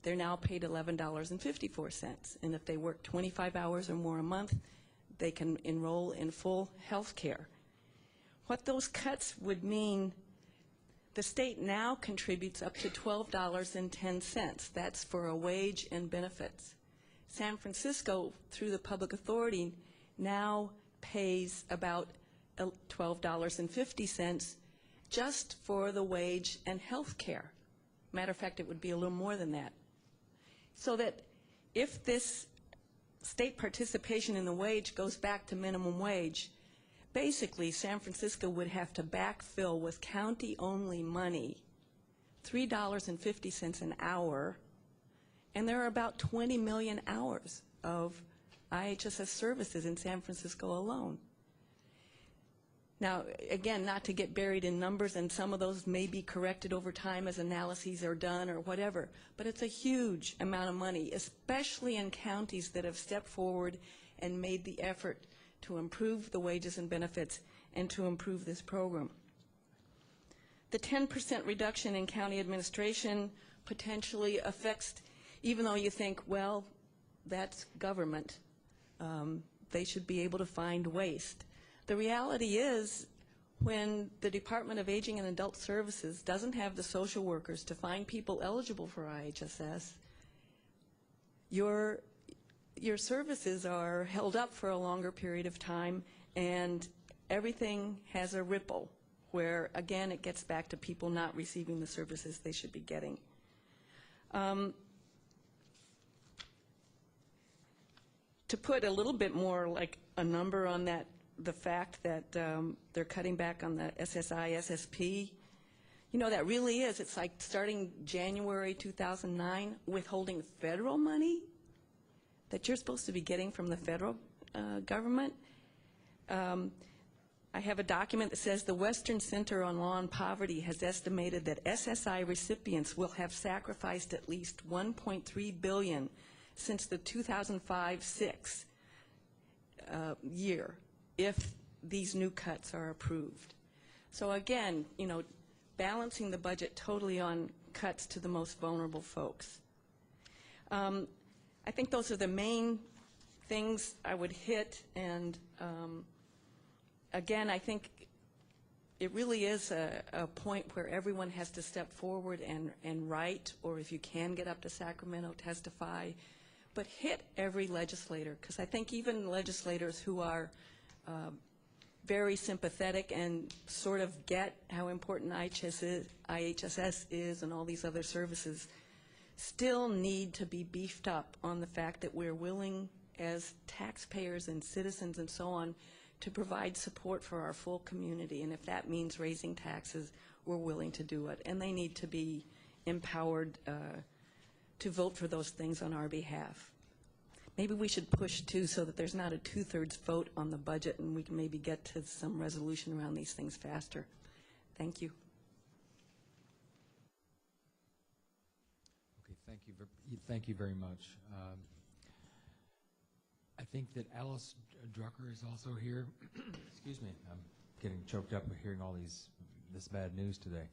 They're now paid $11.54, and if they work 25 hours or more a month, they can enroll in full health care. What those cuts would mean, the state now contributes up to $12.10. That's for a wage and benefits. San Francisco, through the public authority, now pays about $12.50 just for the wage and health care. Matter of fact, it would be a little more than that. So that if this state participation in the wage goes back to minimum wage, basically San Francisco would have to backfill with county-only money $3.50 an hour, and there are about 20 million hours of IHSS services in San Francisco alone. Now, again, not to get buried in numbers, and some of those may be corrected over time as analyses are done or whatever, but it's a huge amount of money, especially in counties that have stepped forward and made the effort to improve the wages and benefits and to improve this program. The 10% reduction in county administration potentially affects, even though you think, well, that's government, they should be able to find waste. The reality is, when the Department of Aging and Adult Services doesn't have the social workers to find people eligible for IHSS, your services are held up for a longer period of time, and everything has a ripple where, again, it gets back to people not receiving the services they should be getting. To put a little bit more like a number on that, the fact that they're cutting back on the SSI, SSP, you know, that really is, it's like starting January 2009, withholding federal money that you're supposed to be getting from the federal government. I have a document that says the Western Center on Law and Poverty has estimated that SSI recipients will have sacrificed at least $1.3 billion since the 2005-06 year, if these new cuts are approved. So again, you know, balancing the budget totally on cuts to the most vulnerable folks. I think those are the main things I would hit, and again, I think it really is a point where everyone has to step forward and write, or if you can get up to Sacramento, testify, but hit every legislator, because I think even legislators who are very sympathetic and sort of get how important IHSS is and all these other services still need to be beefed up on the fact that we're willing as taxpayers and citizens and so on to provide support for our full community, and if that means raising taxes, we're willing to do it, and they need to be empowered to vote for those things on our behalf. Maybe we should push too so that there's not a 2/3 vote on the budget and we can maybe get to some resolution around these things faster. Thank you. Okay, thank you very much. I think that Alice Drucker is also here. Excuse me, I'm getting choked up with hearing all this bad news today.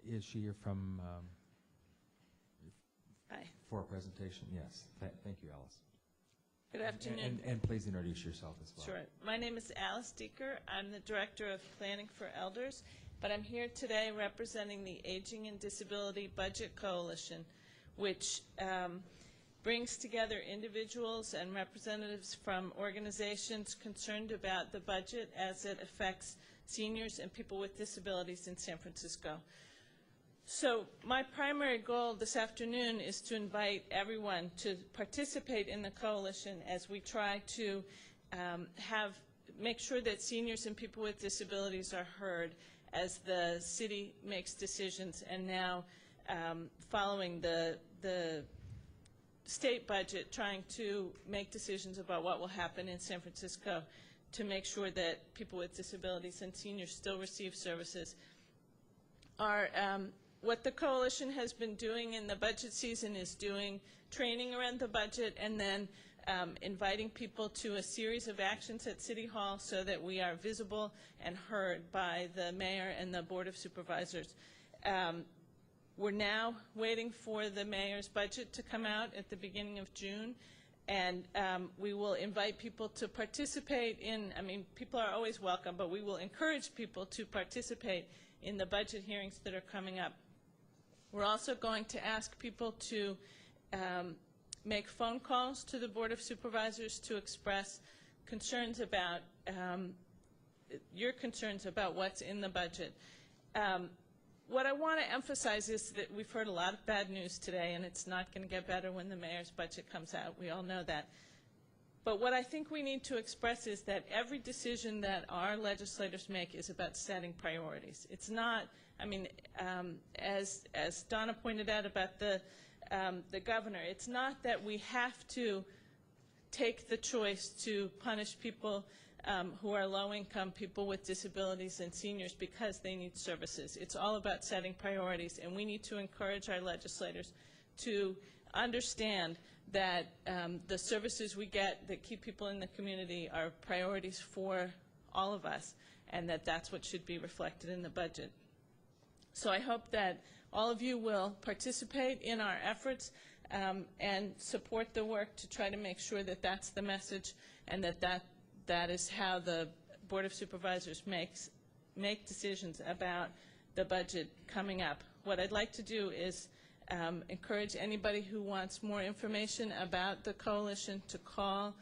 Is she here from for a presentation? Yes. Thank you, Alice. Good afternoon. And please introduce yourself as well. Sure. My name is Alice Deeker. I'm the Director of Planning for Elders, but I'm here today representing the Aging and Disability Budget Coalition, which brings together individuals and representatives from organizations concerned about the budget as it affects seniors and people with disabilities in San Francisco. So my primary goal this afternoon is to invite everyone to participate in the coalition as we try to make sure that seniors and people with disabilities are heard as the city makes decisions, and now following the state budget, trying to make decisions about what will happen in San Francisco to make sure that people with disabilities and seniors still receive services. What the coalition has been doing in the budget season is doing training around the budget and then inviting people to a series of actions at City Hall so that we are visible and heard by the mayor and the Board of Supervisors. We're now waiting for the mayor's budget to come out at the beginning of June, and we will invite people to participate in, I mean, people are always welcome, but we will encourage people to participate in the budget hearings that are coming up. We're also going to ask people to make phone calls to the Board of Supervisors to express concerns about your concerns about what's in the budget. What I want to emphasize is that we've heard a lot of bad news today, and it's not going to get better when the mayor's budget comes out. We all know that. But what I think we need to express is that every decision that our legislators make is about setting priorities. It's not, I mean, as Donna pointed out about the governor, it's not that we have to take the choice to punish people who are low-income, people with disabilities, and seniors because they need services. It's all about setting priorities, and we need to encourage our legislators to understand that the services we get that keep people in the community are priorities for all of us, and that that's what should be reflected in the budget. So I hope that all of you will participate in our efforts and support the work to try to make sure that that's the message, and that is how the Board of Supervisors make decisions about the budget coming up. What I'd like to do is encourage anybody who wants more information about the coalition to call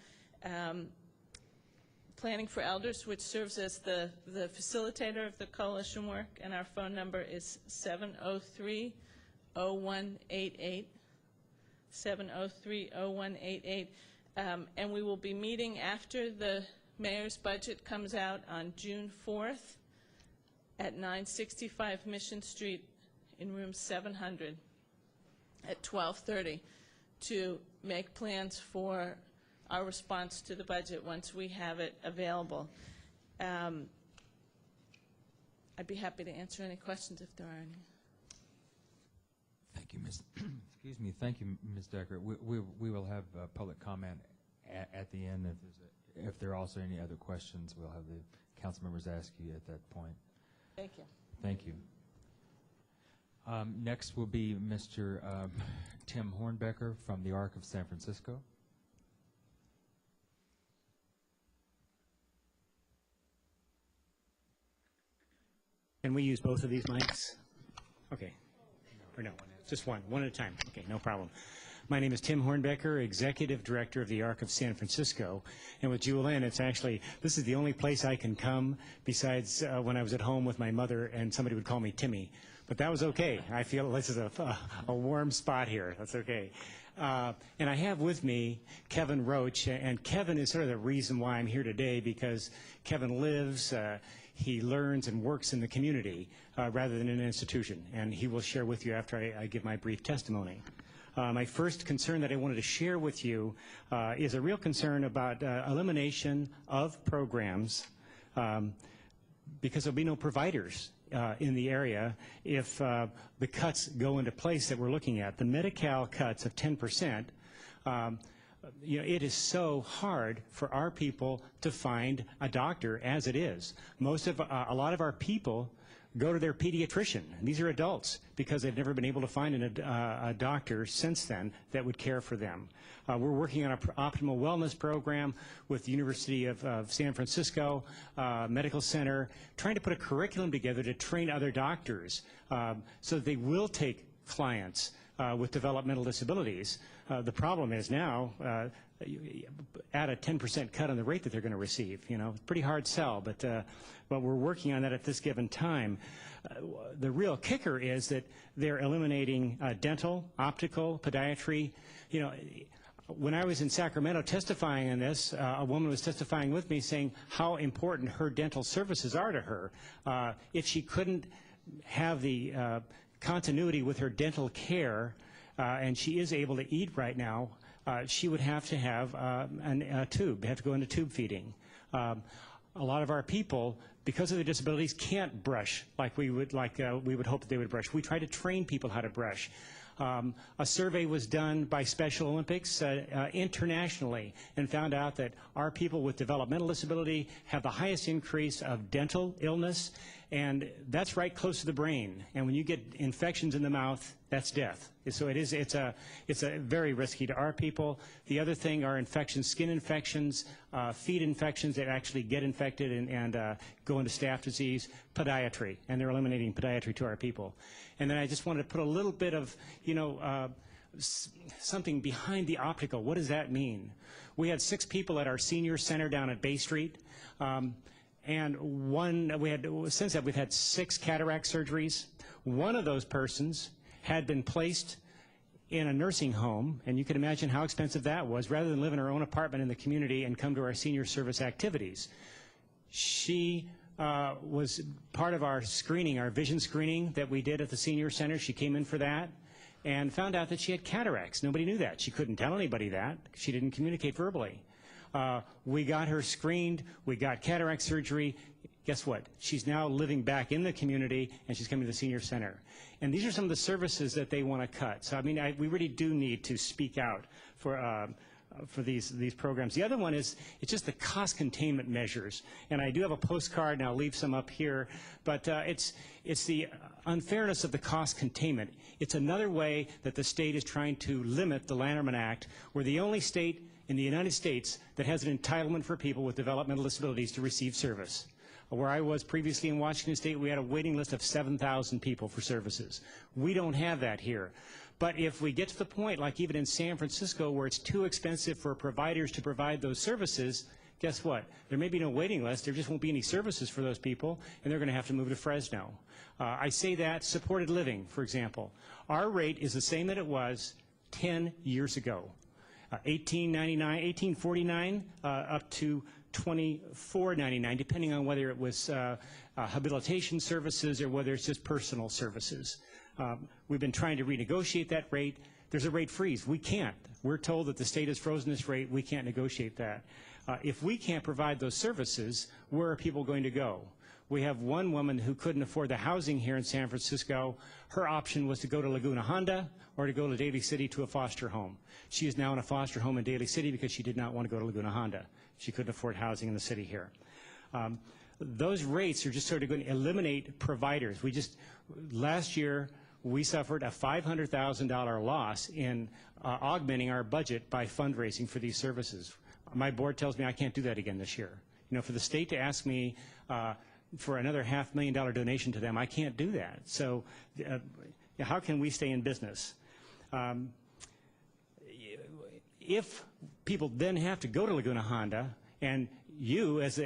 Planning for Elders, which serves as the facilitator of the coalition work, and our phone number is 703-0188, 703-0188. And we will be meeting after the mayor's budget comes out on June 4th at 965 Mission Street in room 700 at 12:30 to make plans for our response to the budget once we have it available. I'd be happy to answer any questions if there are any. Thank you, Ms. Excuse me. Thank you, Ms. Decker. We will have public comment at the end. If there are also any other questions, we'll have the council members ask you at that point. Thank you. Thank you. Next will be Mr. Tim Hornbecker from the Arc of San Francisco. Can we use both of these mics? Okay. Or no, just one at a time. Okay, no problem. My name is Tim Hornbecker, Executive Director of the Arc of San Francisco. And with Julian, it's actually, this is the only place I can come besides when I was at home with my mother and somebody would call me Timmy. But that was okay. I feel this is a warm spot here. That's okay. And I have with me Kevin Roach, and Kevin is sort of the reason why I'm here today, because Kevin lives, he learns and works in the community rather than in an institution, and he will share with you after I give my brief testimony. My first concern that I wanted to share with you is a real concern about elimination of programs because there'll be no providers in the area if the cuts go into place that we're looking at. The Medi-Cal cuts of 10%, you know, it is so hard for our people to find a doctor as it is. A lot of our people go to their pediatrician. And these are adults because they've never been able to find a doctor since then that would care for them. We're working on an optimal wellness program with the University of San Francisco Medical Center, trying to put a curriculum together to train other doctors so that they will take clients with developmental disabilities. The problem is now, add a 10% cut on the rate that they're going to receive. You know, pretty hard sell, but we're working on that at this given time. The real kicker is that they're eliminating dental, optical, podiatry. You know, when I was in Sacramento testifying on this, a woman was testifying with me saying how important her dental services are to her. If she couldn't have the continuity with her dental care, and she is able to eat right now, she would have to have a tube, have to go into tube feeding. A lot of our people, because of their disabilities, can't brush like we would hope that they would brush. We try to train people how to brush. A survey was done by Special Olympics internationally and found out that our people with developmental disability have the highest increase of dental illness, and that's right close to the brain. And when you get infections in the mouth, that's death. So it's very risky to our people. The other thing are infections, skin infections, feet infections that actually get infected and go into staph disease, podiatry, and they're eliminating podiatry to our people. And then I just wanted to put a little bit of, something behind the optical. What does that mean? We had 6 people at our senior center down at Bay Street, and since that we've had 6 cataract surgeries. One of those persons had been placed in a nursing home, and you can imagine how expensive that was, rather than live in her own apartment in the community and come to our senior service activities. She was part of our screening, our vision screening that we did at the senior center. She came in for that and found out that she had cataracts. Nobody knew that. She couldn't tell anybody that. She didn't communicate verbally. We got her screened. We got cataract surgery. Guess what? She's now living back in the community, and she's coming to the senior center. And these are some of the services that they want to cut. So, I mean, we really do need to speak out for these programs. The other one is, it's just the cost containment measures. And I do have a postcard, and I'll leave some up here. But it's the unfairness of the cost containment. It's another way that the state is trying to limit the Lanterman Act. We're the only state in the United States that has an entitlement for people with developmental disabilities to receive service. Where I was previously in Washington State, we had a waiting list of 7,000 people for services. We don't have that here. But if we get to the point, like even in San Francisco, where it's too expensive for providers to provide those services, guess what? There may be no waiting list. There just won't be any services for those people, and they're going to have to move to Fresno. I say that supported living, for example. Our rate is the same that it was 10 years ago. $18.49 up to $24.99, depending on whether it was habilitation services or whether it's just personal services. We've been trying to renegotiate that rate. There's a rate freeze. We can't. We're told that the state has frozen this rate. We can't negotiate that. If we can't provide those services, where are people going to go? We have one woman who couldn't afford the housing here in San Francisco. Her option was to go to Laguna Honda or to go to Daly City to a foster home. She is now in a foster home in Daly City because she did not want to go to Laguna Honda. She couldn't afford housing in the city here. Those rates are just sort of going to eliminate providers. Last year, we suffered a $500,000 loss in augmenting our budget by fundraising for these services. My board tells me I can't do that again this year. You know, for the state to ask me for another $500,000 donation to them, I can't do that. So how can we stay in business? If people then have to go to Laguna Honda, and you as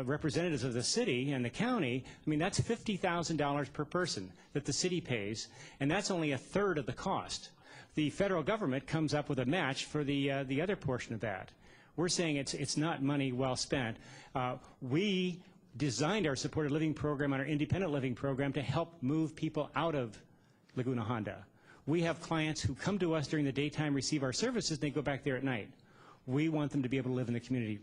representatives of the city and the county, I mean, that's $50,000 per person that the city pays, and that's only 1/3 of the cost. The federal government comes up with a match for the other portion of that. We're saying it's not money well spent. We designed our supported living program and our independent living program to help move people out of Laguna Honda. We have clients who come to us during the daytime, receive our services, and they go back there at night. We want them to be able to live in the community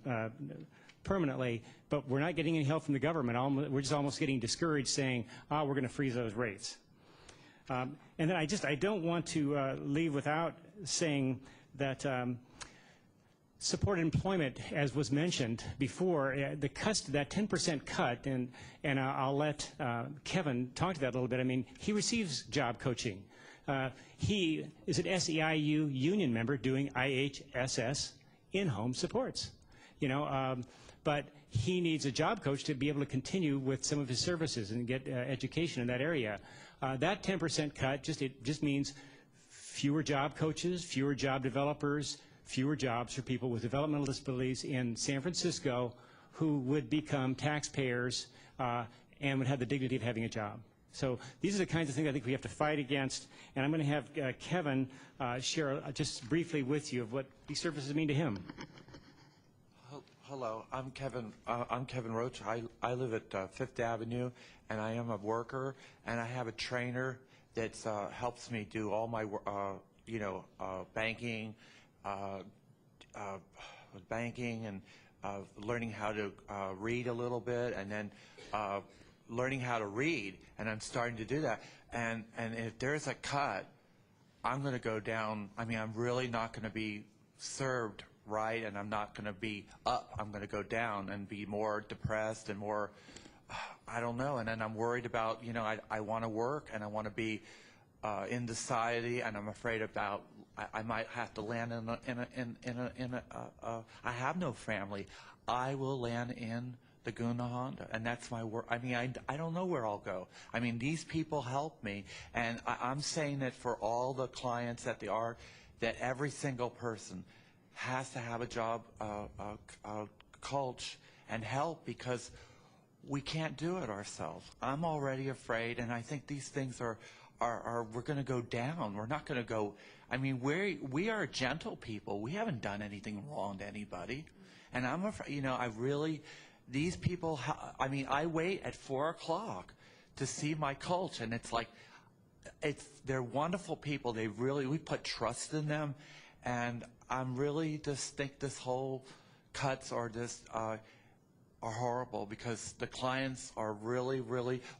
permanently, but we're not getting any help from the government. We're just almost getting discouraged saying, we're going to freeze those rates. And then I don't want to leave without saying that supported employment, as was mentioned before, the cuts to that 10% cut, and I'll let Kevin talk to that a little bit. I mean, he receives job coaching. He is an SEIU union member doing IHSS in-home supports, you know, but he needs a job coach to be able to continue with some of his services and get education in that area. That 10% cut just means fewer job coaches, fewer job developers, fewer jobs for people with developmental disabilities in San Francisco who would become taxpayers and would have the dignity of having a job. So these are the kinds of things I think we have to fight against, and I'm going to have Kevin share just briefly with you of what these services mean to him. Hello, I'm Kevin Roach. I live at 5th Avenue, and I am a worker, and I have a trainer that helps me do all my, banking, and learning how to read a little bit, and then learning how to read, and I'm starting to do that. And if there's a cut, I'm going to go down. I mean, I'm really not going to be served right, and I'm not going to be up. I'm going to go down and be more depressed and more, I don't know. And then I'm worried about, I want to work and I want to be in society, and I'm afraid about I might have to land I have no family. I will land in Laguna Honda, and that's my work. I mean, I don't know where I'll go. I mean, these people help me, and I'm saying that for all the clients at the ARC, that every single person has to have a job coach and help, because we can't do it ourselves. I'm already afraid, and I think these things we're going to go down. We're not going to go. I mean, we are gentle people. We haven't done anything wrong to anybody, and I'm afraid. You know, these people. I mean, I wait at 4 o'clock to see my coach, and it's like, they're wonderful people. We put trust in them, and I'm really just think this whole cuts are just are horrible, because the clients are really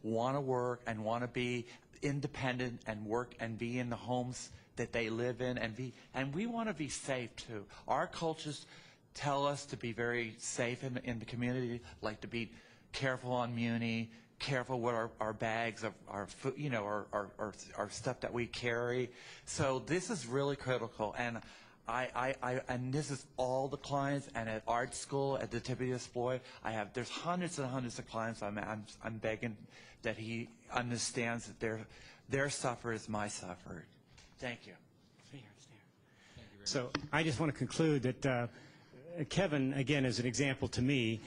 want to work and want to be independent and work and be in the homes that they live in, and we want to be safe too. Our cultures tell us to be very safe in the community, like to be careful on Muni, careful with our bags of our food, you know, our stuff that we carry. So this is really critical, and and this is all the clients, and at art school at the tip of the exploit, there's hundreds and hundreds of clients. I'm begging that he understands that their suffer is my suffer. Thank you. So I just want to conclude that Kevin, again, is an example to me.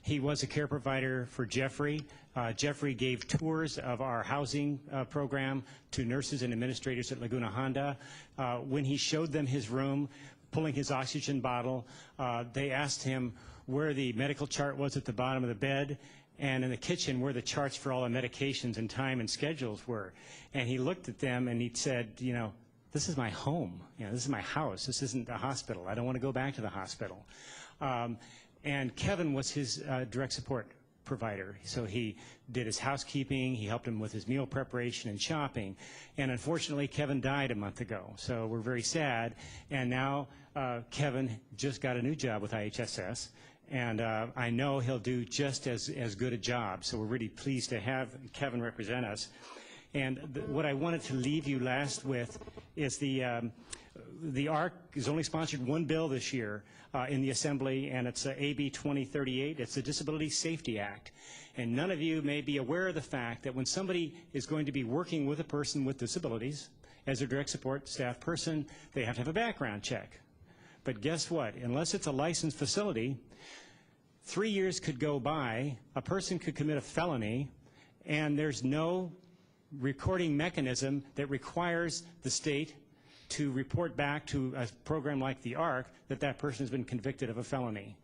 He was a care provider for Jeffrey. Jeffrey gave tours of our housing program to nurses and administrators at Laguna Honda. When he showed them his room, pulling his oxygen bottle, they asked him where the medical chart was at the bottom of the bed, and in the kitchen where the charts for all the medications and time and schedules were. And he looked at them and he said, you know, this is my home. You know, this is my house. This isn't a hospital. I don't want to go back to the hospital. And Kevin was his direct support provider. So he did his housekeeping, he helped him with his meal preparation and shopping. And unfortunately, Kevin died a month ago. So we're very sad. And now Kevin just got a new job with IHSS. And I know he'll do just as good a job. So we're really pleased to have Kevin represent us. And what I wanted to leave you last with is the ARC has only sponsored one bill this year in the Assembly, and it's AB 2038. It's the Disability Safety Act. And none of you may be aware of the fact that when somebody is going to be working with a person with disabilities as a direct support staff person, they have to have a background check. But guess what? Unless it's a licensed facility, 3 years could go by, a person could commit a felony, and there's no recording mechanism that requires the state to report back to a program like the ARC that that person has been convicted of a felony.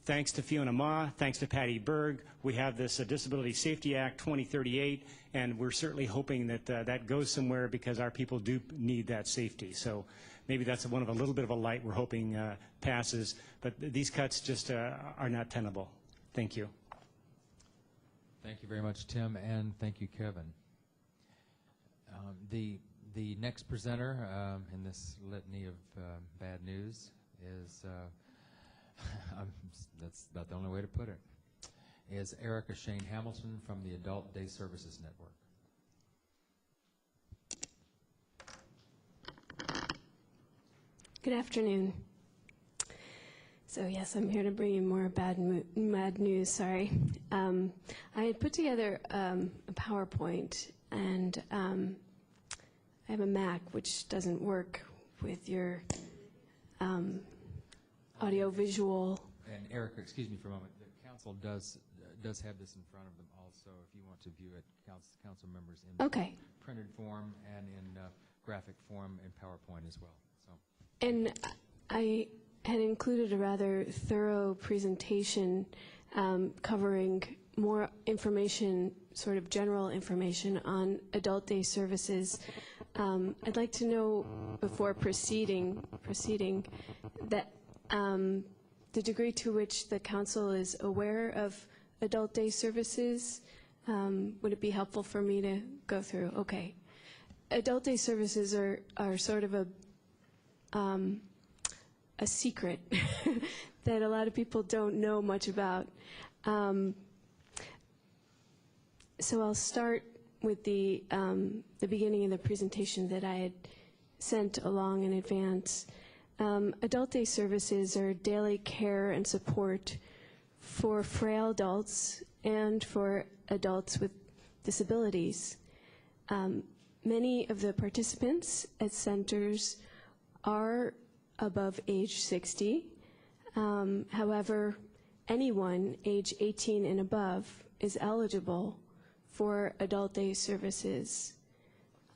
Thanks to Fiona Ma, thanks to Patty Berg, we have this Disability Safety Act 2038, and we're certainly hoping that that goes somewhere, because our people do need that safety. So maybe that's a little bit of a light we're hoping passes, but these cuts just are not tenable. Thank you. Thank you very much, Tim, and thank you, Kevin. The next presenter in this litany of bad news is, that's about the only way to put it, is Erica Shane Hamilton from the Adult Day Services Network. Good afternoon. So yes, I'm here to bring you more bad news, sorry. I had put together a PowerPoint, and I have a Mac, which doesn't work with your audio-visual. And Erica, excuse me for a moment, the council does have this in front of them also, if you want to view it, council members, in printed form and in graphic form and PowerPoint as well. So. And I had included a rather thorough presentation covering more information, sort of general information on adult day services. I'd like to know, before proceeding that the degree to which the council is aware of adult day services. Would it be helpful for me to go through? Okay. Adult day services are sort of a secret that a lot of people don't know much about. So I'll start with the beginning of the presentation that I had sent along in advance. Adult day services are daily care and support for frail adults and for adults with disabilities. Many of the participants at centers are above age 60. However, anyone age 18 and above is eligible for adult day services.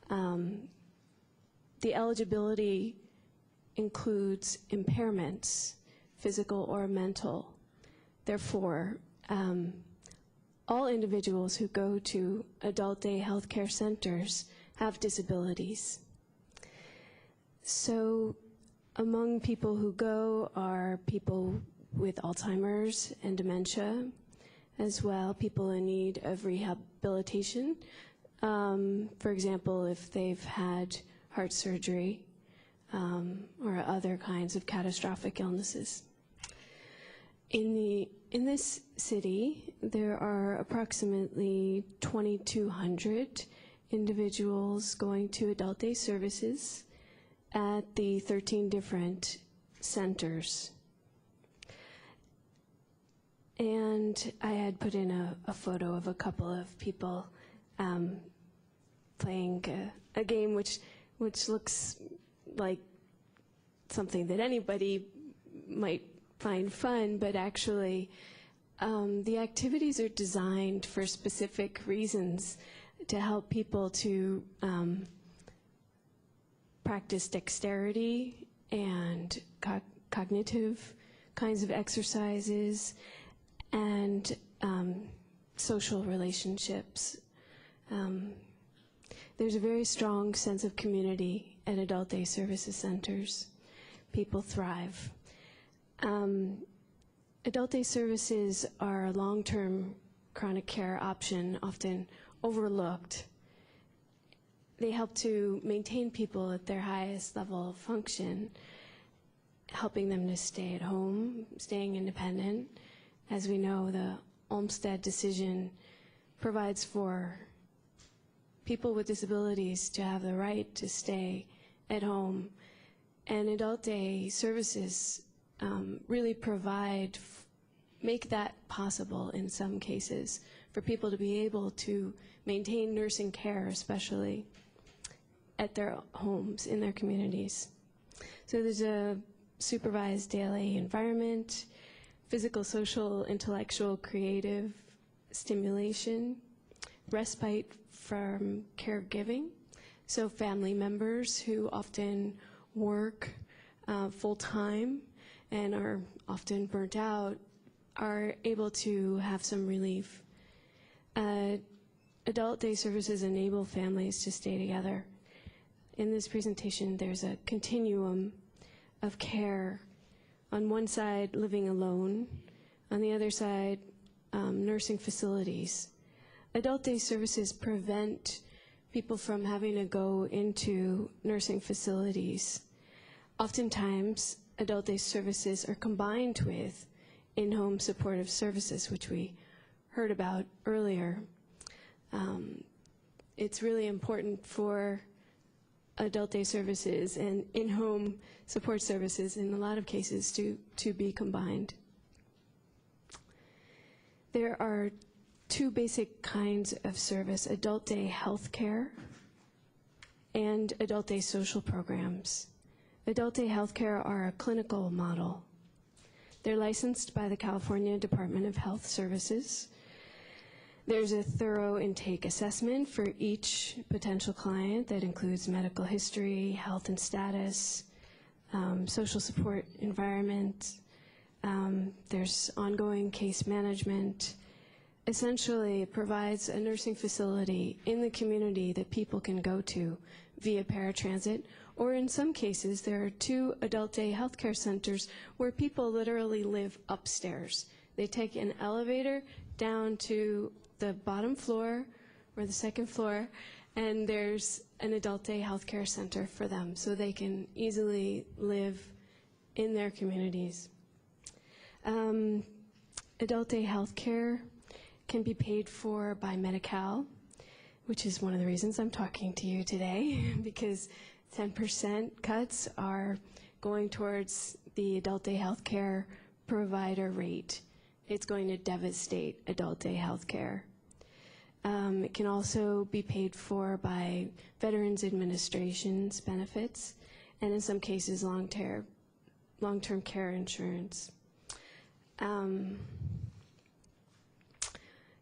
The eligibility includes impairments, physical or mental. Therefore, all individuals who go to adult day healthcare centers have disabilities. So among people who go are people with Alzheimer's and dementia, as well, people in need of rehabilitation. For example, if they've had heart surgery or other kinds of catastrophic illnesses. In this city, there are approximately 2,200 individuals going to adult day services at the 13 different centers. And I had put in a photo of a couple of people playing a game which looks like something that anybody might find fun, but actually the activities are designed for specific reasons to help people to practice dexterity and cognitive kinds of exercises and social relationships. There's a very strong sense of community at adult day services centers. People thrive. Adult day services are a long-term chronic care option, often overlooked. They help to maintain people at their highest level of function, helping them to stay at home, staying independent. As we know, the Olmstead Decision provides for people with disabilities to have the right to stay at home. And adult day services really make that possible in some cases for people to be able to maintain nursing care, especially at their homes, in their communities. So there's a supervised daily environment, physical, social, intellectual, creative stimulation, respite from caregiving. So family members who often work full-time and are often burnt out are able to have some relief. Adult day services enable families to stay together. In this presentation, there's a continuum of care. On one side, living alone. On the other side, nursing facilities. Adult day services prevent people from having to go into nursing facilities. Oftentimes, adult day services are combined with in-home supportive services, which we heard about earlier. It's really important for adult day services and in-home support services in a lot of cases to be combined. There are two basic kinds of service: adult day health care and adult day social programs. Adult day health care are a clinical model. They're licensed by the California Department of Health Services. There's a thorough intake assessment for each potential client that includes medical history, health and status, social support environment. There's ongoing case management. Essentially, it provides a nursing facility in the community that people can go to via paratransit, or in some cases, there are 2 adult day healthcare centers where people literally live upstairs. They take an elevator down to the bottom floor or the second floor, and there's an adult day healthcare center for them, so they can easily live in their communities. Adult day healthcare can be paid for by Medi-Cal, which is one of the reasons I'm talking to you today, because 10% cuts are going towards the adult day healthcare provider rate it's going to devastate adult day health care. It can also be paid for by Veterans Administration's benefits, and in some cases, long-term care insurance.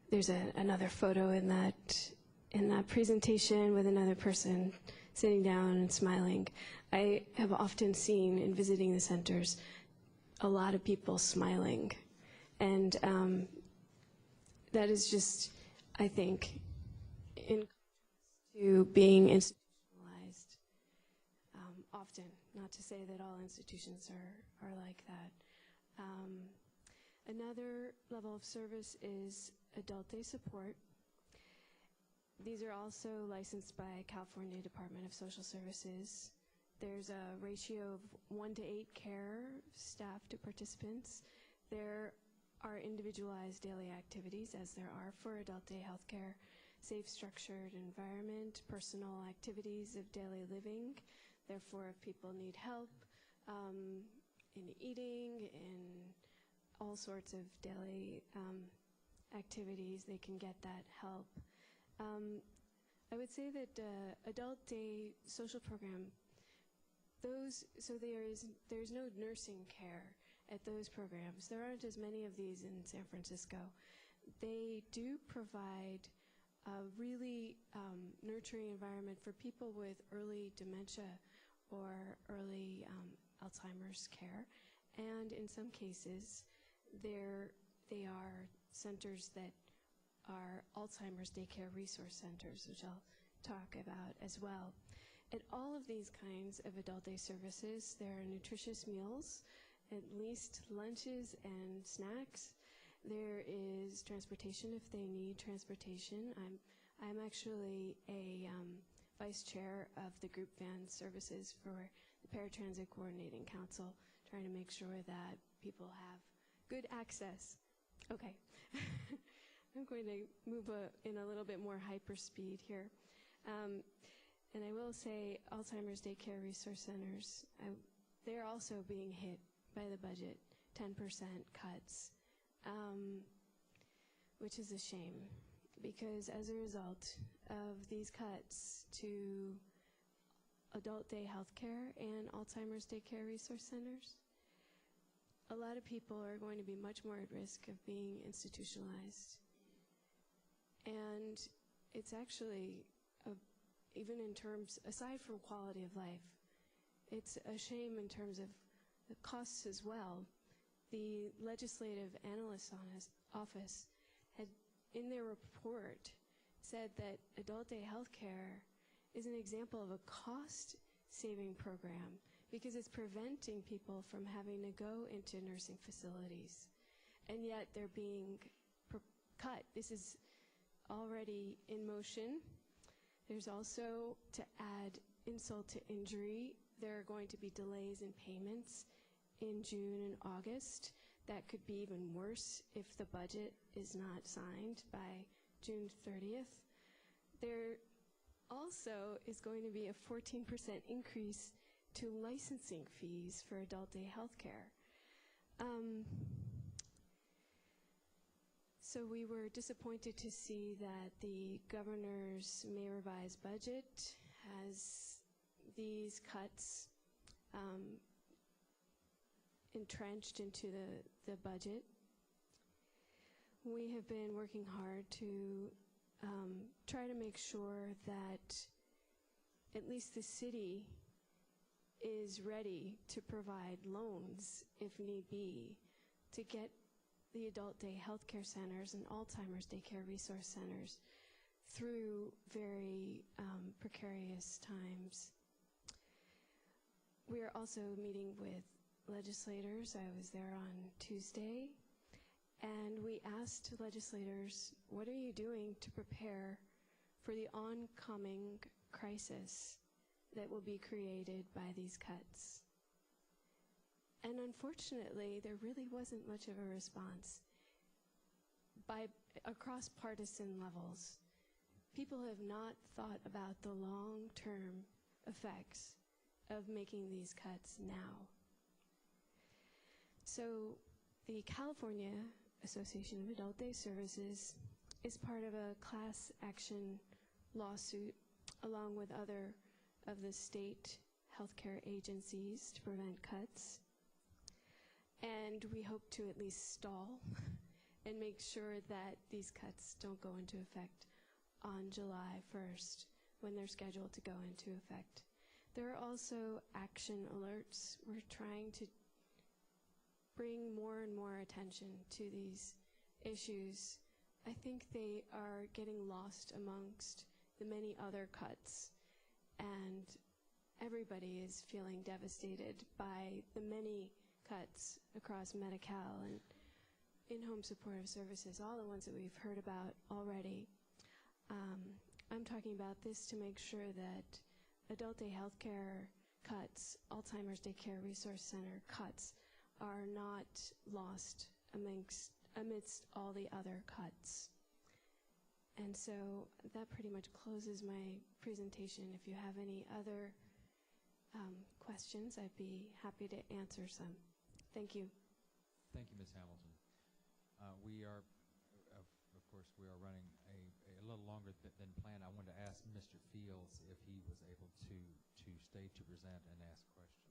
There's another photo in that presentation with another person sitting down and smiling. I have often seen in visiting the centers a lot of people smiling, and that is just, I think, in contrast to being institutionalized often. Not to say that all institutions are like that. Another level of service is adult day support. These are also licensed by California Department of Social Services. There's a ratio of 1 to 8 care staff to participants. There are individualized daily activities, as there are for adult day health care, safe structured environment, personal activities of daily living. Therefore, if people need help in eating, in all sorts of daily activities, they can get that help. I would say that adult day social program, so there's no nursing care at those programs. There aren't as many of these in San Francisco. They do provide a really nurturing environment for people with early dementia or early Alzheimer's care, and in some cases they are centers that are Alzheimer's daycare resource centers, which I'll talk about as well. At all of these kinds of adult day services, there are nutritious meals, at least lunches and snacks. There is transportation if they need transportation. I'm actually a vice chair of the group van services for the Paratransit Coordinating Council, trying to make sure that people have good access. Okay. I'm going to move in a little bit more hyperspeed here. And I will say Alzheimer's daycare resource centers, they're also being hit by the budget, 10% cuts, which is a shame, because as a result of these cuts to adult day health care and Alzheimer's daycare resource centers, a lot of people are going to be much more at risk of being institutionalized. And it's actually, even in terms, aside from quality of life, it's a shame in terms of the costs as well. The Legislative Analyst's Office had, in their report, said that adult day health care is an example of a cost-saving program because it's preventing people from having to go into nursing facilities. And yet they're being cut. This is already in motion. There's also, to add insult to injury, there are going to be delays in payments in June and August. That could be even worse if the budget is not signed by June 30th. There also is going to be a 14% increase to licensing fees for adult day health care. So we were disappointed to see that the governor's May revised budget has these cuts entrenched into the budget. We have been working hard to try to make sure that at least the city is ready to provide loans, if need be, to get the adult day health care centers and Alzheimer's daycare resource centers through very precarious times. We are also meeting with legislators. I was there on Tuesday, and we asked legislators, what are you doing to prepare for the oncoming crisis that will be created by these cuts? And unfortunately, there really wasn't much of a response across partisan levels. People have not thought about the long-term effects of making these cuts now. So the California Association of Adult Day Services is part of a class action lawsuit along with other of the state healthcare agencies to prevent cuts. And we hope to at least stall and make sure that these cuts don't go into effect on July 1st when they're scheduled to go into effect. There are also action alerts. We're trying to bring more and more attention to these issues. I think they are getting lost amongst the many other cuts, and everybody is feeling devastated by the many cuts across Medi-Cal and in-home supportive services, all the ones that we've heard about already. I'm talking about this to make sure that adult day healthcare cuts, Alzheimer's Daycare Resource Center cuts, are not lost amidst all the other cuts. And so that pretty much closes my presentation. If you have any other questions, I'd be happy to answer some. Thank you. Thank you, Ms. Hamilton. We are, of course, we are running a little longer than planned. I wanted to ask Mr. Fields if he was able to stay to present and ask questions.